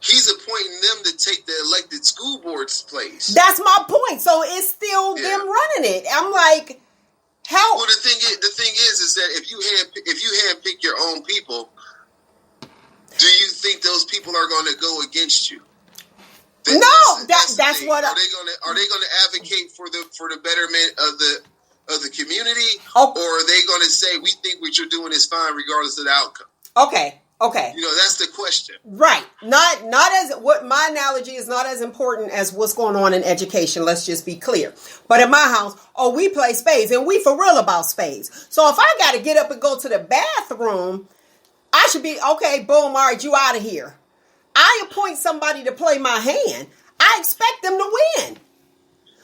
He's appointing them to take the elected school board's place. That's my point. So it's still them running it. I'm like, how? Well, the thing is that if you handpick your own people, do you think those people are going to go against you? That's what. Are they going to advocate for the betterment of the community, or are they going to say we think what you're doing is fine regardless of the outcome? Okay. That's the question. Right. Not as what my analogy is not as important as what's going on in education. Let's just be clear. But in my house, we play spades and we for real about spades. So if I got to get up and go to the bathroom, I should be okay. Boom. All right. You out of here. I appoint somebody to play my hand. I expect them to win.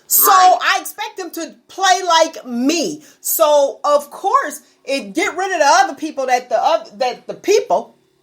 So I expect them to play like me. So of course, get rid of the other people that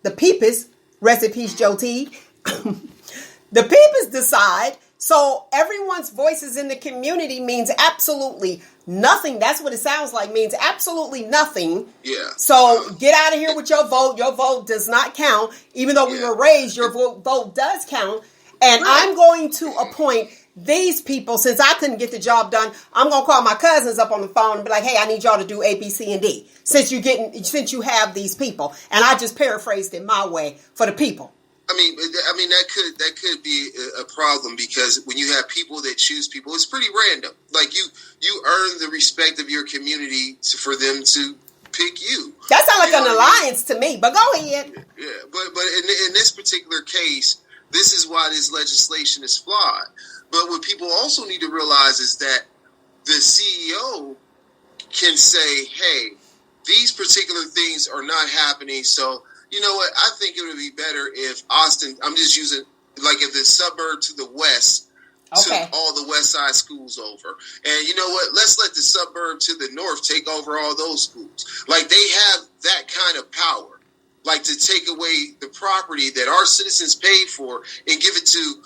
the peepists, rest in peace, Joe T. The peepists decide. So everyone's voices in the community means absolutely nothing. That's what it sounds like. Means absolutely nothing. Yeah. So get out of here with your vote. Your vote does not count. Even though we were raised, your vote does count. And I'm going to appoint these people, since I couldn't get the job done, I'm going to call my cousins up on the phone and be like, hey, I need y'all to do A, B, C, and D. Since you have these people. And I just paraphrased it my way for the people. I mean, that could be a problem, because when you have people that choose people, it's pretty random. Like you earn the respect of your community for them to pick you. That sounds like an alliance to me, but go ahead. Yeah, but in this particular case, this is why this legislation is flawed. But what people also need to realize is that the CEO can say, hey, these particular things are not happening. So, you know what? I think it would be better if Austin, I'm just using, like if the suburb to the west took all the west side schools over. And you know what? Let's let the suburb to the north take over all those schools. Like they have that kind of power, like to take away the property that our citizens paid for and give it to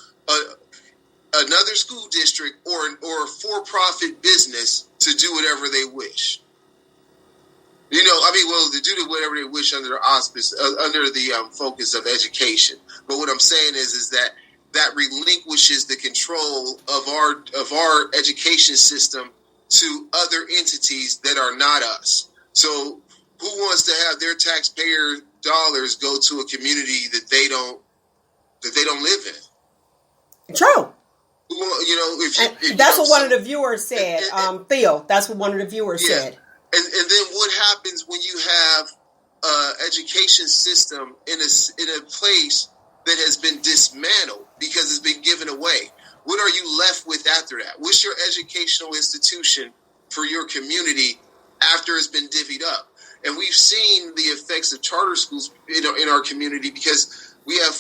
another school district or a for-profit business to do whatever they wish. You know, I mean, well, to do whatever they wish under the auspice, under the focus of education. But what I'm saying is that relinquishes the control of our education system to other entities that are not us. So, who wants to have their taxpayer dollars go to a community that they don't live in? True. You know, if that's what one of the viewers said. Theo, that's what one of the viewers said. And then what happens when you have education system in a place that has been dismantled because it's been given away? What are you left with after that? What's your educational institution for your community after it's been divvied up? And we've seen the effects of charter schools in our community, because we have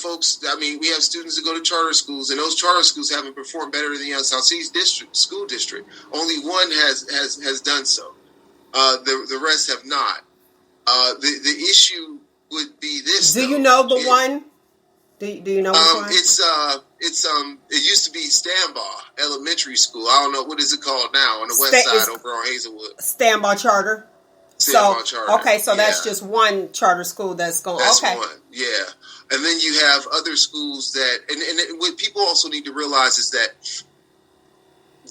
we have students that go to charter schools, and those charter schools haven't performed better than the Southeast School District. Only one has done so. The rest have not. The issue would be this. Do you know the one? Do you know which one? It used to be Stanbaugh Elementary School. I don't know, what is it called now on the west side over on Hazelwood. Stanbaugh Charter. Charter. Okay, so that's just one charter school that's going. That's one, yeah. And then you have other schools that, and what people also need to realize is that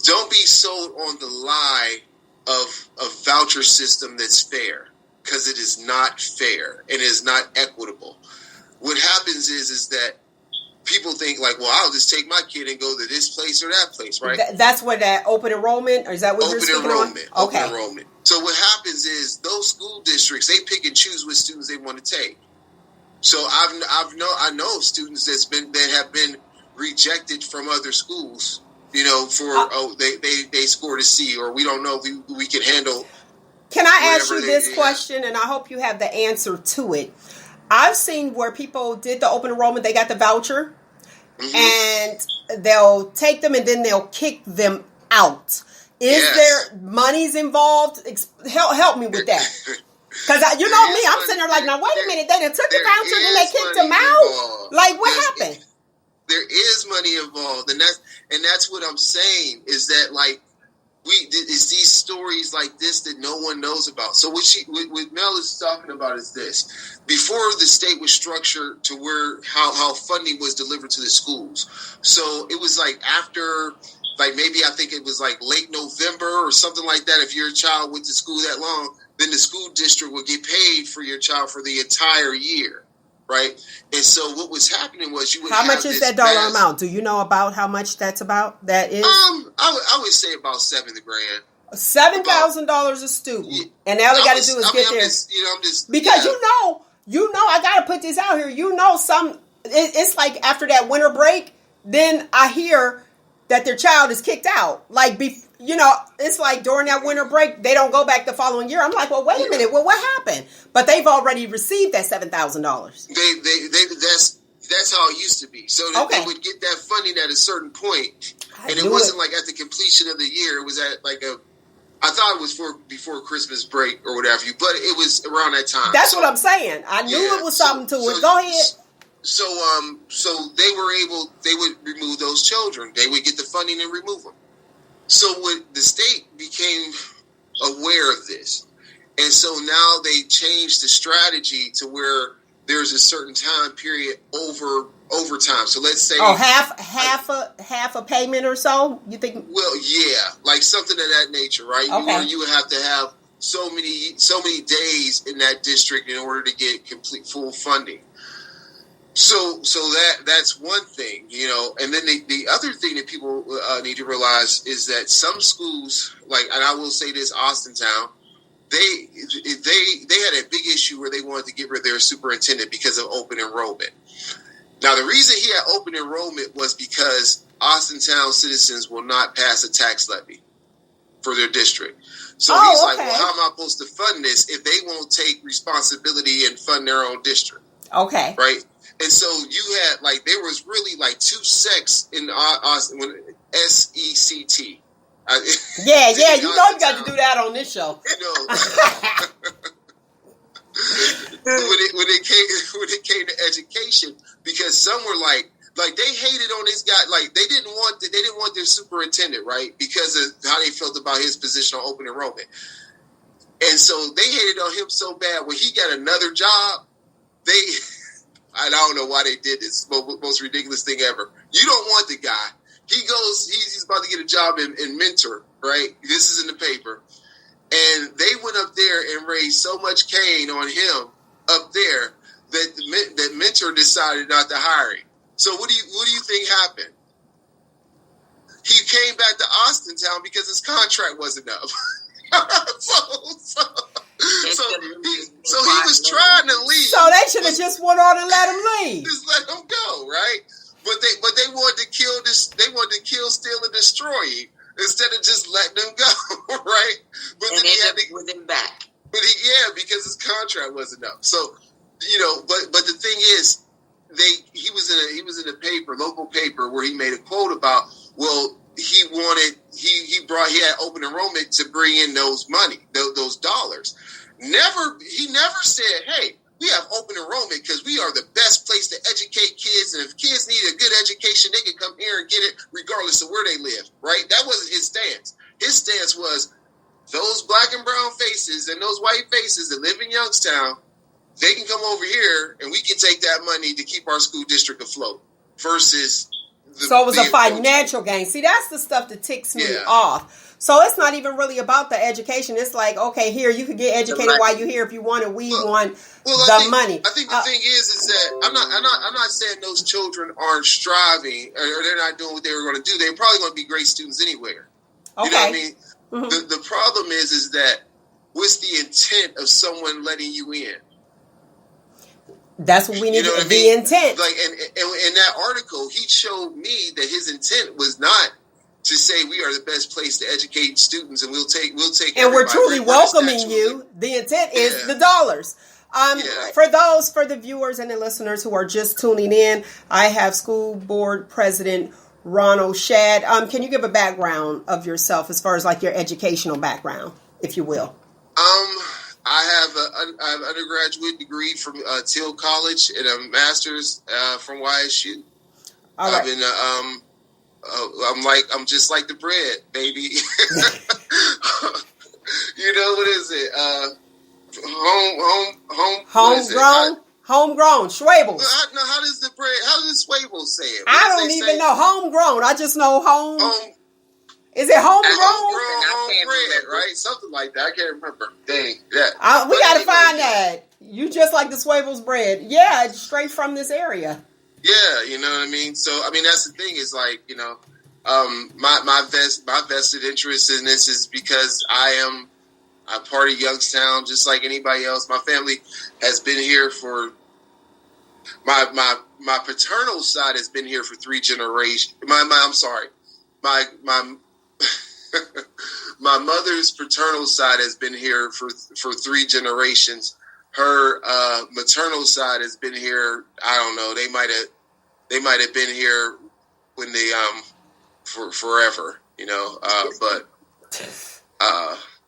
don't be sold on the lie of a voucher system that's fair, because it is not fair and it is not equitable. What happens is that people think like, well, I'll just take my kid and go to this place or that place, right? That's what that open enrollment, or is that what you're speaking on? Okay. Open enrollment. So what happens is those school districts, they pick and choose what students they want to take. So I know students that have been rejected from other schools, you know, for they scored a C, or we don't know if we can handle. Can I ask you this question, and I hope you have the answer to it? I've seen where people did the open enrollment, they got the voucher, and they'll take them and then they'll kick them out. Is Yes. there monies involved? Help me with that. Because you know me, I'm sitting there like, now wait a minute, they done took the voucher, then they kicked him out. Like, what happened? There is money involved, and that's what I'm saying is that like it's these stories like this that no one knows about. So what Mel is talking about is this: before the state was structured to where how funding was delivered to the schools. So it was like after. Like maybe I think it was like late November or something like that. If your child went to school that long, then the school district would get paid for your child for the entire year, right? And so what was happening was you would. How much is that dollar amount? Do you know about how much that's about? That is. I would say about $7,000. $7,000 a student, and all they got to do is get there. Because you know, I got to put this out here. You know, it's like after that winter break, then I hear that their child is kicked out. Like, you know, it's like during that winter break, they don't go back the following year. I'm like, well, wait a minute. Well, what happened? But they've already received that $7,000. That's how it used to be. So they would get that funding at a certain point. And it wasn't like at the completion of the year. It was at like I thought it was before Christmas break or whatever, but it was around that time. That's what I'm saying. I knew it was something to it. Go ahead. So they would remove those children. They would get the funding and remove them. So the state became aware of this. And so now they changed the strategy to where there's a certain time period over time. So let's say half a payment or so, you think? Well, yeah, like something of that nature, right? Okay. You would have to have so many days in that district in order to get complete full funding. So that's one thing, you know, and then the other thing that people need to realize is that some schools, like, and I will say this, Austintown, they had a big issue where they wanted to get rid of their superintendent because of open enrollment. Now, the reason he had open enrollment was because Austintown citizens will not pass a tax levy for their district. So he's like, well, how am I supposed to fund this if they won't take responsibility and fund their own district? Okay. Right? And so you had, like, there was really, like, two sects in Austin, SECT. Yeah, you know you got to do that on this show. You know. when it came to education, because some were like they hated on this guy, like they didn't want their superintendent, right? Because of how they felt about his position on open enrollment. And so they hated on him so bad when he got another job, I don't know why they did this. Most ridiculous thing ever. You don't want the guy. He's about to get a job in Mentor, right? This is in the paper. And they went up there and raised so much cane on him up there that Mentor decided not to hire him. So what do you think happened? He came back to Austintown because his contract wasn't up. So he was trying to leave. So they should have just went on and let him leave. Just let him go, right? But they wanted to kill this. They wanted to kill, steal, and destroy him instead of just letting him go, right? But and then he had to with him back. But because his contract wasn't up. So you know, but the thing is, he was in a paper, local paper, where he made a quote about, well, he had open enrollment to bring in those dollars. He never said, hey, we have open enrollment because we are the best place to educate kids, and if kids need a good education, they can come here and get it regardless of where they live, right? That wasn't his stance. His stance was those black and brown faces and those white faces that live in Youngstown, they can come over here and we can take that money to keep our school district afloat versus... So it was a financial gain. See, that's the stuff that ticks me off. So it's not even really about the education. It's like, okay, here, you can get educated while you're here if you want it. We want the money. I think the thing is that I'm not saying those children aren't striving or they're not doing what they were going to do. They're probably going to be great students anywhere. Okay. You know what I mean? Mm-hmm. The problem is that what's the intent of someone letting you in? That's what we need, the intent. Like, and in that article, he showed me that his intent was not to say we are the best place to educate students, and we'll take. And we're truly welcoming you. The intent is the dollars. For the viewers and the listeners who are just tuning in, I have School Board President Ronald Shad. Can you give a background of yourself as far as like your educational background, if you will? I have an undergraduate degree from Till College and a master's from YSU. All right. I've been I'm just like the bread, baby. You know, what is it? Homegrown, Schwabels. How does the bread? How does Schwabels say it? I don't even know. Homegrown. I just know home. Is it homegrown? Home bread, right? Something like that. I can't remember. Dang. Yeah. We got to find that. You just like the Schwabels bread. Yeah, it's straight from this area. Yeah, you know what I mean? So, I mean, that's the thing is like, you know, my vested interest in this is because I'm part of Youngstown, just like anybody else. My family has been here for my paternal side has been here for 3 generations. I'm sorry. My my mother's paternal side has been here for 3 generations. Her maternal side has been here. I don't know. They might have been here when they for forever. You know.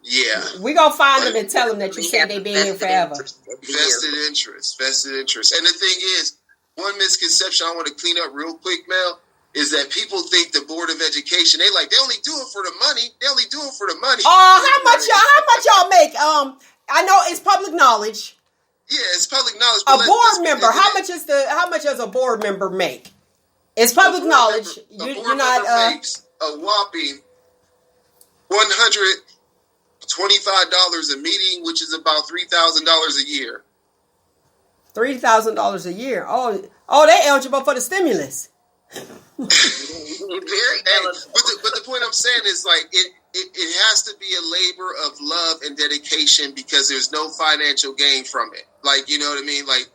Yeah. We gonna find them and tell them that you said they been here forever. Vested interest. And the thing is, one misconception I want to clean up real quick, Mel, is that people think the Board of Education, they only do it for the money. Oh, how much y'all make? I know it's public knowledge. Yeah, it's public knowledge. A board member, how much does a board member make? It's public knowledge. You're not makes a whopping $125 a meeting, which is about $3,000 a year. $3,000 a year. Oh, they eligible for the stimulus. Very but the point I'm saying is like it has to be a labor of love and dedication because there's no financial gain from it. Like, you know what I mean? Like,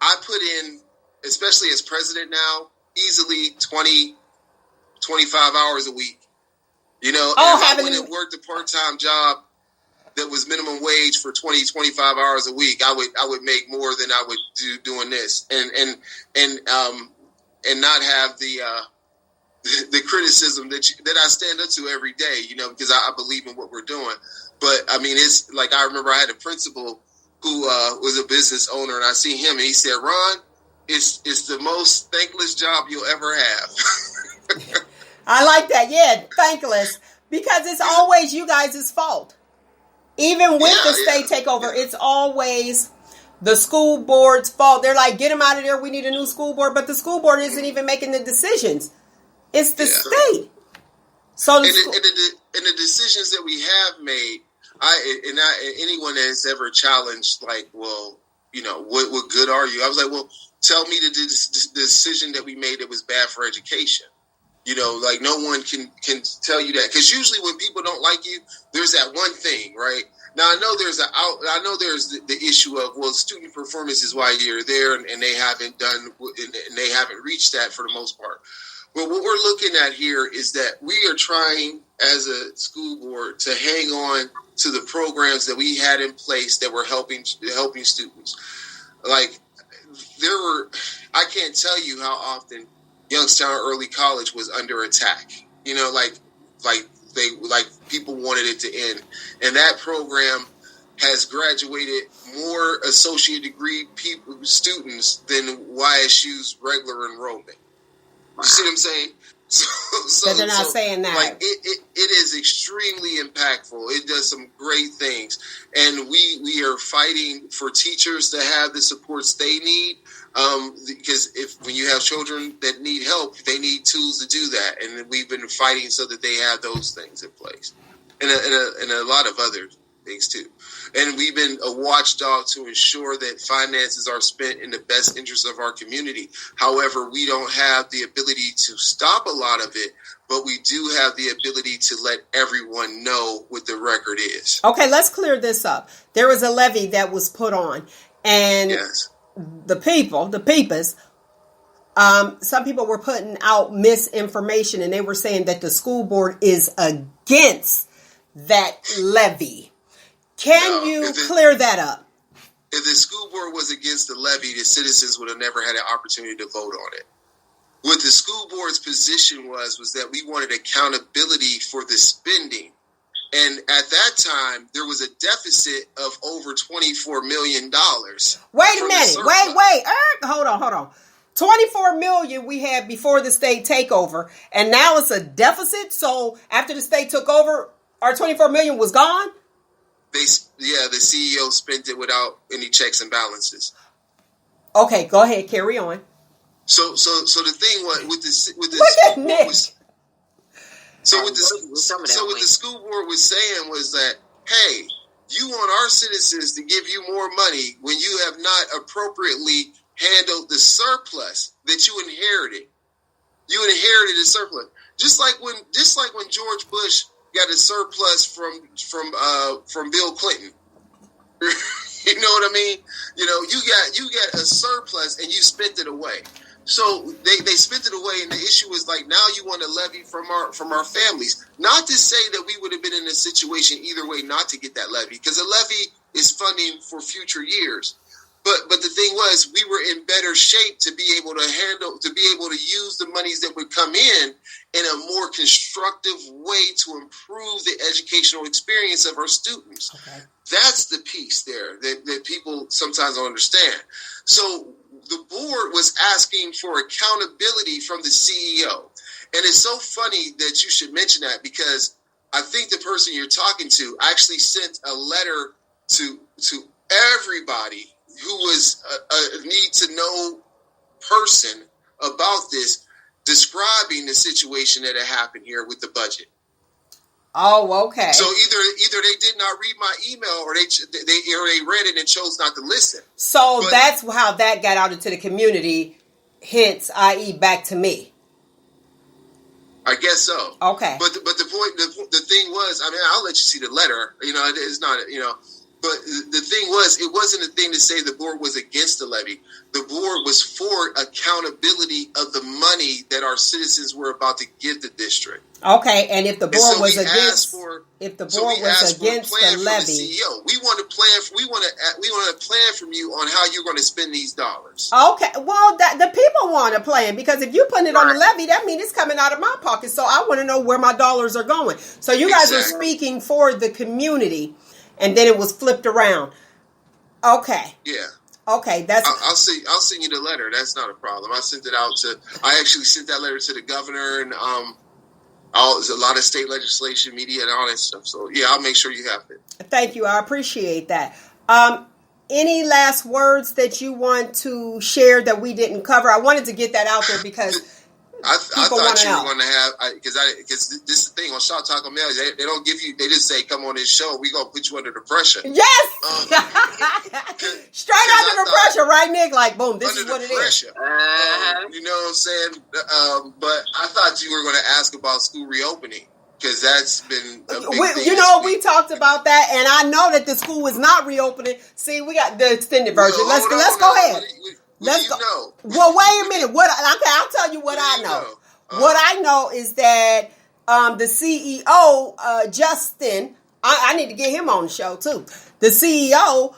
I put in, especially as president now, easily 20, 25 hours a week. You know, if I went and worked a part-time job that was minimum wage for 20, 25 hours a week, I would make more than I would do doing this. And not have the criticism that I stand up to every day, you know, because I believe in what we're doing. But I mean, it's like, I remember I had a principal who was a business owner, and I see him and he said, "Ron, it's the most thankless job you'll ever have." I like that. Yeah, thankless, because it's always you guys' fault. Even with the state takeover, it's always the school board's fault. They're like, get them out of there. We need a new school board. But the school board isn't even making the decisions. It's the state. So the decisions that we have made, anyone that has ever challenged, like, well, you know, what good are you? I was like, well, tell me the decision that we made that was bad for education. You know, like, no one can tell you that, because usually when people don't like you, there's that one thing, right? Now, I know there's the issue of, well, student performance is why you're there, and they haven't reached that for the most part. But what we're looking at here is that we are trying as a school board to hang on to the programs that we had in place that were helping students. Like, I can't tell you how often Youngstown Early College was under attack. You know, like people wanted it to end. And that program has graduated more associate degree students than YSU's regular enrollment. You see what I'm saying? So they're not saying that. Like, it is extremely impactful. It does some great things. And we are fighting for teachers to have the supports they need. Because when you have children that need help, they need tools to do that. And we've been fighting so that they have those things in place. And a lot of other things too. And we've been a watchdog to ensure that finances are spent in the best interest of our community. However, we don't have the ability to stop a lot of it, but we do have the ability to let everyone know what the record is. Okay, let's clear this up. There was a levy that was put on, and the peepers, some people were putting out misinformation, and they were saying that the school board is against that levy. Can you clear that up? If the school board was against the levy, the citizens would have never had an opportunity to vote on it. what the school board's position was that we wanted accountability for the spending. And at that time, there was a deficit of over $24 million. Wait a minute. Wait. Hold on. 24 million we had before the state takeover, and now it's a deficit. So after the state took over, our 24 million was gone. The CEO spent it without any checks and balances. Okay, go ahead, carry on. So the thing was with the look at Nick. What the school board was saying was that, hey, you want our citizens to give you more money when you have not appropriately handled the surplus that you inherited. You inherited a surplus, just like when George Bush got a surplus from Bill Clinton. You know what I mean? You know, you got a surplus and you spent it away. So they spent it away, and the issue is like, now you want to levy from our families. Not to say that we would have been in a situation either way not to get that levy, because a levy is funding for future years. But the thing was, we were in better shape to be able to use the monies that would come in a more constructive way to improve the educational experience of our students. Okay. That's the piece there that people sometimes don't understand. So the board was asking for accountability from the CEO. And it's so funny that you should mention that, because I think the person you're talking to actually sent a letter to everybody who was a need-to-know person about this, describing the situation that had happened here with the budget. Oh, okay. So either they did not read my email, or they read it and chose not to listen. So that's how that got out into the community, hence, i.e., back to me. I guess so. Okay. But the thing was, I mean, I'll let you see the letter. You know, it's not, you know. But the thing was, it wasn't a thing to say the board was against the levy. The board was for accountability of the money that our citizens were about to give the district. Okay, and if the board was against the levy, we want to plan from you on how you're going to spend these dollars. Okay, well, the people want a plan, because if you're putting it on the levy, that means it's coming out of my pocket. So I want to know where my dollars are going. So you guys are speaking for the community. And then it was flipped around. Okay. Yeah. Okay, that's. I'll send you the letter. That's not a problem. I actually sent that letter to the governor and there's a lot of state legislation, media, and all that stuff. So yeah, I'll make sure you have it. Thank you. I appreciate that. Any last words that you want to share that we didn't cover? I wanted to get that out there because. I thought you were going to have, because this is the thing on Shop Talk on Mail, they don't give you, they just say, come on this show, we're going to put you under the pressure. Yes! Straight under the pressure, right, Nick? Like, boom, this is what it pressure. Is. You know what I'm saying? But I thought you were going to ask about school reopening, because that's been a big thing. You know, we talked about that, and I know that the school is not reopening. See, we got the extended version. Let's go ahead. Let's go. Know? Well, wait a minute. I'll tell you what I know. What I know is that the CEO, Justin, I need to get him on the show too. The CEO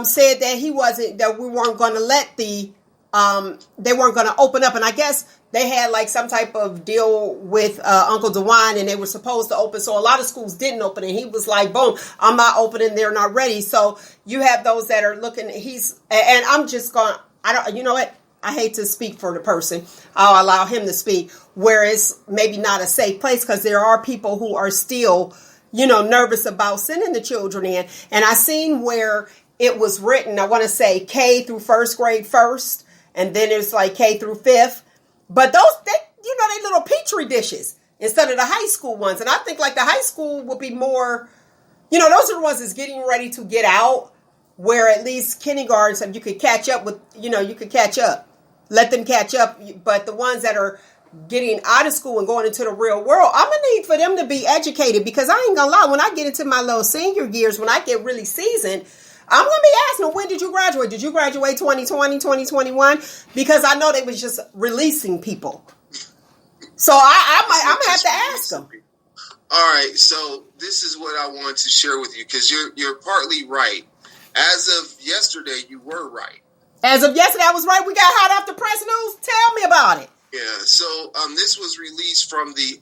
said that that we weren't going to let they weren't going to open up, and I guess they had like some type of deal with Uncle DeWine, and they were supposed to open. So a lot of schools didn't open, and he was like, boom, I'm not opening. They're not ready. So you have those that are looking. And I'm just going. You know what? I hate to speak for the person. I'll allow him to speak, where it's maybe not a safe place, because there are people who are still, nervous about sending the children in. And I seen where it was written, I want to say K through first grade first, and then it's like K through fifth. But those, they little petri dishes instead of the high school ones. And I think like the high school would be more, those are the ones that's getting ready to get out, where at least kindergarten, so you could catch up with, you could catch up. Let them catch up. But the ones that are getting out of school and going into the real world, I'm going to need for them to be educated, because I ain't going to lie, when I get into my little senior years, when I get really seasoned, I'm going to be asking them, when did you graduate? Did you graduate 2020, 2021? Because I know they was just releasing people. So I'm going to have to ask them. All right. So this is what I want to share with you, because you're partly right. As of yesterday, you were right. As of yesterday, I was right. We got hot off the press news. Tell me about it. Yeah. So this was released from the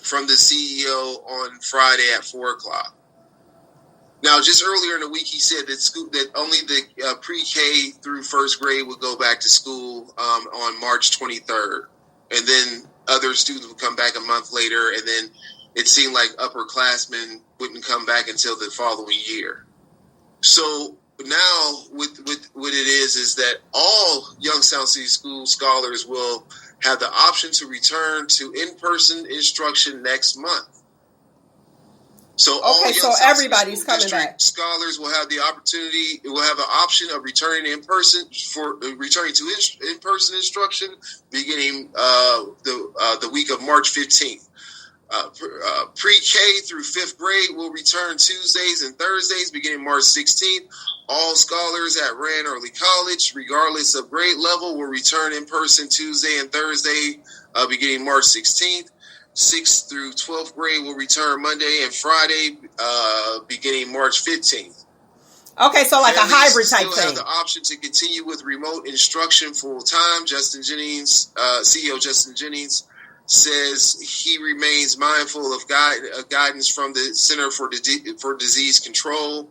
CEO on Friday at 4:00. Now, just earlier in the week, he said that only the pre-K through first grade would go back to school on March 23rd, and then other students would come back a month later, and then it seemed like upperclassmen wouldn't come back until the following year. So now, what it is that all Youngstown City School scholars will have the option to return to in-person instruction next month. So so everybody's coming back. Scholars will have the opportunity, will have an option of returning in person to in-person instruction beginning the week of March 15th. Pre-K through fifth grade will return Tuesdays and Thursdays beginning March 16th. All scholars at Rand Early College, regardless of grade level, will return in person Tuesday and Thursday beginning March 16th. 6th through 12th grade will return Monday and Friday beginning March 15th. Okay, so like families a hybrid type thing. Still have the option to continue with remote instruction full time. CEO Justin Jennings says he remains mindful of guidance from the Center for Disease Control.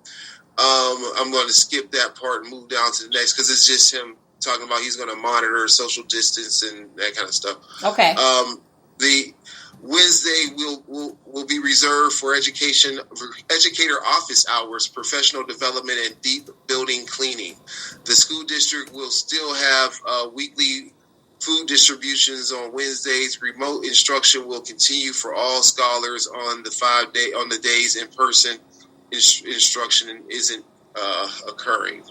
I'm going to skip that part and move down to the next because it's just him talking about he's going to monitor social distance and that kind of stuff. Okay. The Wednesday will be reserved for educator office hours, professional development, and deep building cleaning. The school district will still have weekly food distributions on Wednesdays. Remote instruction will continue for all scholars on the days in-person instruction isn't occurring.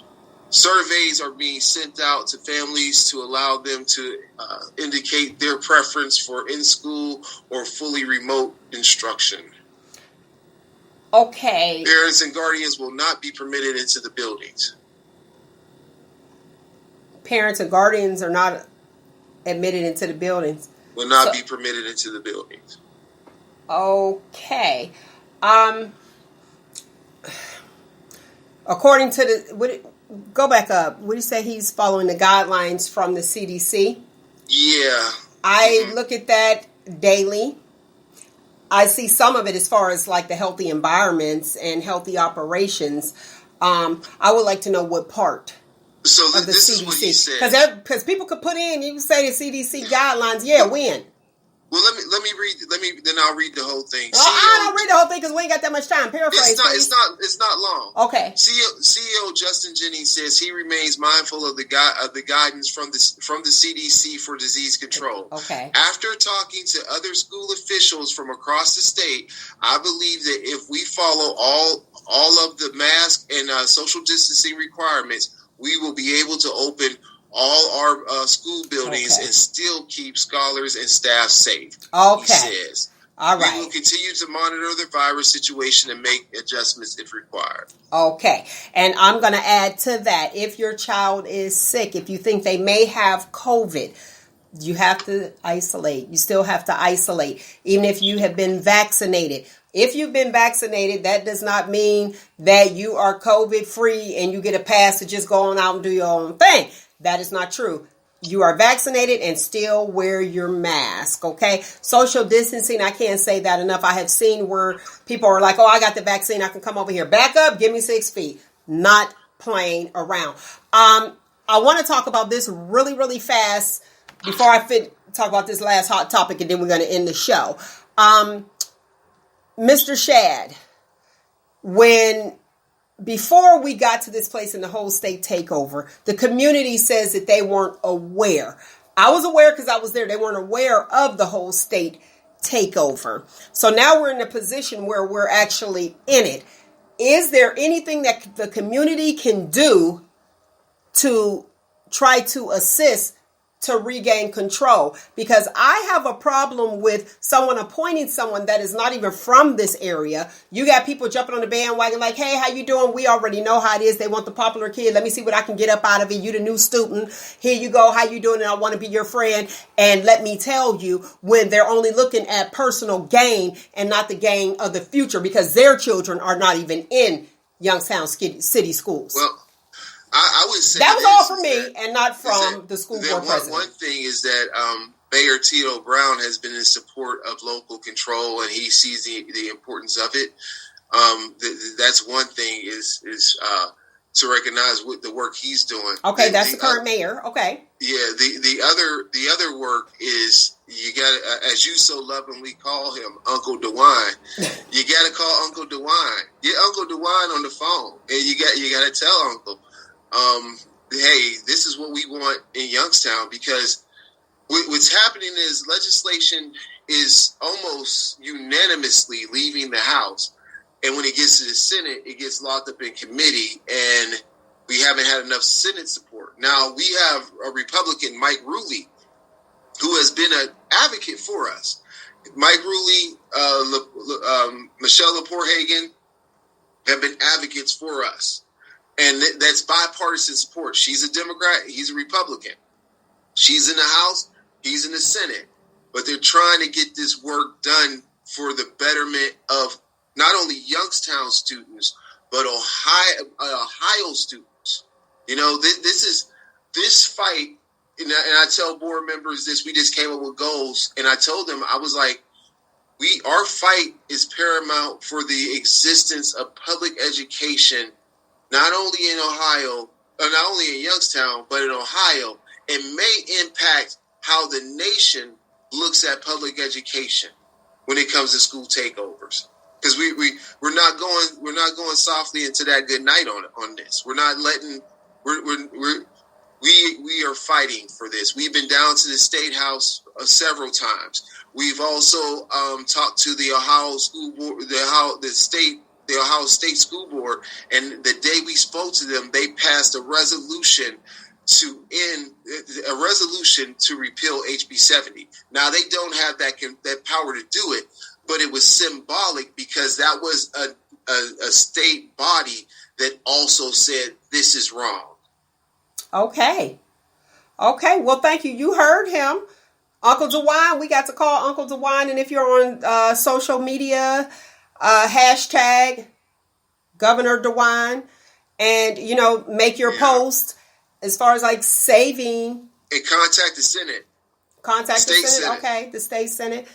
Surveys are being sent out to families to allow them to indicate their preference for in-school or fully remote instruction. Okay. Parents and guardians will not be permitted into the buildings. Parents and guardians are not admitted into the buildings. Will not be permitted into the buildings. Okay. According to go back up. What do you say he's following the guidelines from the CDC? Yeah. I look at that daily. I see some of it as far as like the healthy environments and healthy operations. I would like to know what part of the this CDC. Is what he said. Because people could put in, you can say the CDC guidelines. Yeah, when? Well, let me read. Then I'll read the whole thing. Well, I don't read the whole thing because we ain't got that much time. Paraphrase. It's not long. Okay. CEO Justin Jennings says he remains mindful of the guidance from the CDC for disease control. Okay. After talking to other school officials from across the state, I believe that if we follow all of the mask and social distancing requirements, we will be able to open all our school buildings and still keep scholars and staff safe. Okay. He says. All right. We will continue to monitor the virus situation and make adjustments if required. Okay. And I'm going to add to that, if your child is sick, if you think they may have COVID, you have to isolate. You still have to isolate, even if you have been vaccinated. If you've been vaccinated, that does not mean that you are COVID free and you get a pass to just go on out and do your own thing. That is not true. You are vaccinated and still wear your mask, okay? Social distancing, I can't say that enough. I have seen where people are like, oh, I got the vaccine. I can come over here. Back up. Give me 6 feet. Not playing around. I want to talk about this really, really fast before I talk about this last hot topic, and then we're going to end the show. Mr. Shad, before we got to this place in the whole state takeover, the community says that they weren't aware. I was aware because I was there. They weren't aware of the whole state takeover. So now we're in a position where we're actually in it. Is there anything that the community can do to try to assist to regain control? Because I have a problem with someone appointing someone that is not even from this area. You got people jumping on the bandwagon like, hey, how you doing? We already know how it is. They want the popular kid. Let me see what I can get up out of it. You the new student. Here you go. How you doing? And I want to be your friend. And let me tell you, when they're only looking at personal gain and not the gain of the future, because their children are not even in Youngstown City schools. Well, I would say that was all from me and not from the school board president. One thing is that Mayor Tito Brown has been in support of local control, and he sees the importance of it. That's one thing is to recognize what the work he's doing. Okay, that's the current mayor. Okay. Yeah, the other work is you got, as you so lovingly call him, Uncle DeWine. You got to call Uncle DeWine. Get Uncle DeWine on the phone, and you got to tell Uncle, hey, this is what we want in Youngstown, because what's happening is legislation is almost unanimously leaving the House. And when it gets to the Senate, it gets locked up in committee, and we haven't had enough Senate support. Now, we have a Republican, Mike Roogle, who has been an advocate for us. Mike Roogle, Michelle LaPorte-Hagen have been advocates for us. And that's bipartisan support. She's a Democrat. He's a Republican. She's in the House. He's in the Senate. But they're trying to get this work done for the betterment of not only Youngstown students, but Ohio students. You know, this fight, and I tell board members this, we just came up with goals, and I told them, I was like, our fight is paramount for the existence of public education, not only in Ohio, or not only in Youngstown, but in Ohio, and may impact how the nation looks at public education when it comes to school takeovers. Because we're not going softly into that good night on this. We're not letting we are fighting for this. We've been down to the State House several times. We've also talked to the Ohio School Board, the Ohio State School Board, and the day we spoke to them, they passed a resolution to repeal HB 70. Now they don't have that power to do it, but it was symbolic because that was a state body that also said this is wrong. Okay. Well, thank you. You heard him, Uncle DeWine. We got to call Uncle DeWine, and if you're on social media, hashtag Governor DeWine, and make your post as far as like saving. And contact the Senate. Contact the Senate. Okay, the state Senate.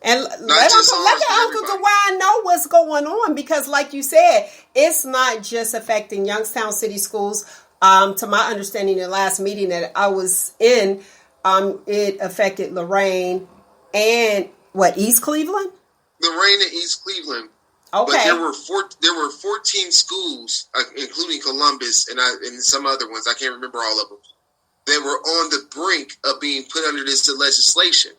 And let Uncle DeWine know what's going on, because like you said, it's not just affecting Youngstown City Schools. To my understanding, in the last meeting that I was in, it affected Lorraine and East Cleveland? Lorraine and East Cleveland. Okay. But there were 14 schools, including Columbus and some other ones, I can't remember all of them, that were on the brink of being put under this legislation.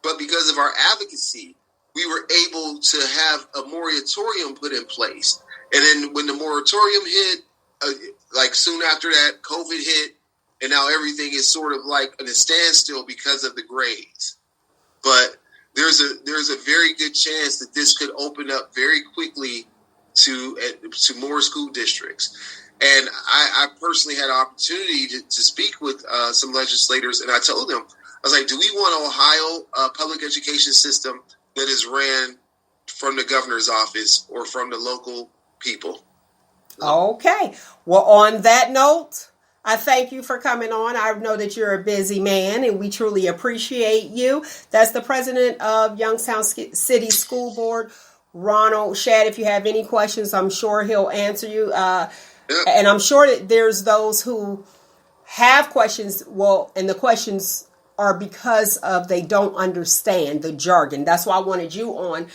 But because of our advocacy, we were able to have a moratorium put in place. And then when the moratorium hit, like soon after that, COVID hit, and now everything is sort of like at a standstill because of the grades. But there's a very good chance that this could open up very quickly to more school districts. And I personally had an opportunity to speak with some legislators, and I told them, I was like, do we want Ohio public education system that is ran from the governor's office or from the local people? Okay. Well, on that note, I thank you for coming on. I know that you're a busy man, and we truly appreciate you. That's the president of Youngstown City School Board, Ronald Shad. If you have any questions, I'm sure he'll answer you. And I'm sure that there's those who have questions. Well, and the questions are because of they don't understand the jargon. That's why I wanted you on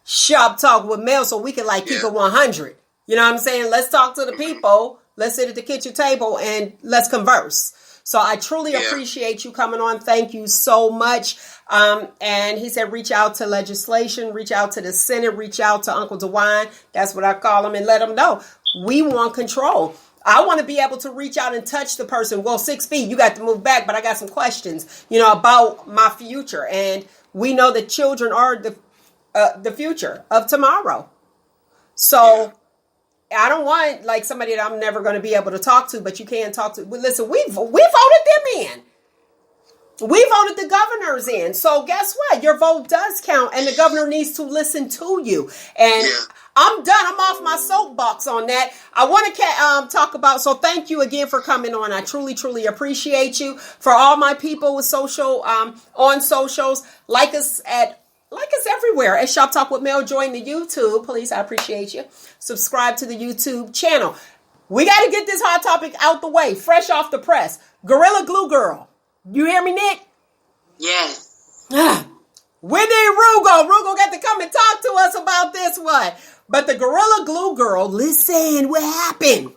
Shop Talk with Mel, so we can keep it 100. You know what I'm saying? Let's talk to the people. Let's sit at the kitchen table and let's converse. So I truly appreciate you coming on. Thank you so much. And he said, reach out to legislation, reach out to the Senate, reach out to Uncle DeWine. That's what I call him, and let him know. We want control. I want to be able to reach out and touch the person. Well, 6 feet, you got to move back, but I got some questions, about my future. And we know that children are the future of tomorrow. So I don't want somebody that I'm never going to be able to talk to, but you can talk to. Well, listen, we voted them in. We voted the governors in. So guess what? Your vote does count, and the governor needs to listen to you. And I'm done. I'm off my soapbox on that. I want to talk about, so thank you again for coming on. I truly, truly appreciate you. For all my people with social, on socials, like us everywhere at Shop Talk with Mel. Join the YouTube, please. I appreciate you. Subscribe to the YouTube channel. We got to get this hot topic out the way, fresh off the press. Gorilla Glue Girl. You hear me, Nick? Yes. We need Roogle. Roogle got to come and talk to us about this one. But the Gorilla Glue Girl, listen, what happened?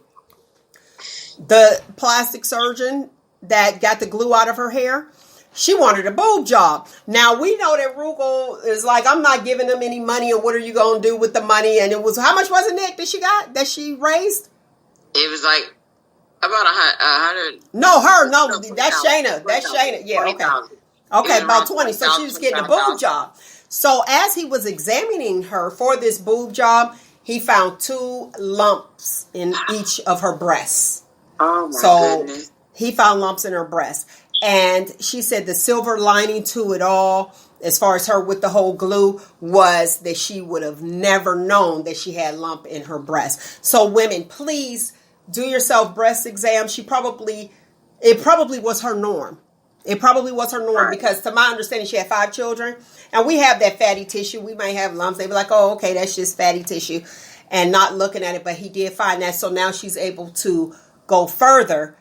The plastic surgeon that got the glue out of her hair, she wanted a boob job. Now, we know that Roogle is like, I'm not giving them any money, and what are you going to do with the money? And it was, how much was it, Nick, that she raised? It was like about 100. No, that's Shayna. That's Shayna. Yeah, okay. Okay, about 20. So she was getting a boob job. So as he was examining her for this boob job, he found 2 lumps in each of her breasts. Oh, my goodness. He found lumps in her breast. And she said the silver lining to it all, as far as her with the whole glue, was that she would have never known that she had a lump in her breast. So women, please do yourself breast exams. It probably was her norm. It probably was her norm because, to my understanding, she had 5 children. And we have that fatty tissue. We might have lumps. They be like, oh, okay, that's just fatty tissue. And not looking at it. But he did find that. So now she's able to go further.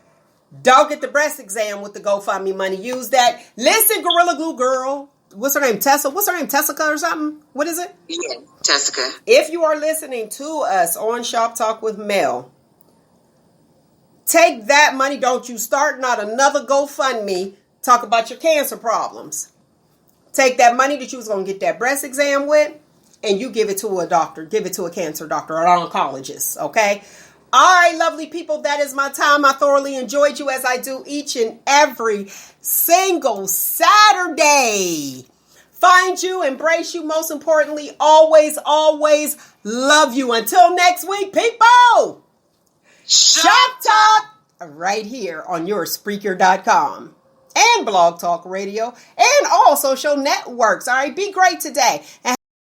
Don't get the breast exam with the GoFundMe money. Use that. Listen, Gorilla Glue Girl. What's her name? Tessa? What's her name? Tessica or something? What is it? Yeah, Tessica. If you are listening to us on Shop Talk with Mel, take that money. Don't you start not another GoFundMe. Talk about your cancer problems. Take that money that you was going to get that breast exam with, and you give it to a doctor. Give it to a cancer doctor or an oncologist, okay? All right, lovely people, that is my time. I thoroughly enjoyed you as I do each and every single Saturday. Find you, embrace you, most importantly, always, always love you. Until next week, people, Shop Talk right here on your Spreaker.com. And Blog Talk Radio, and all social networks. All right, be great today. And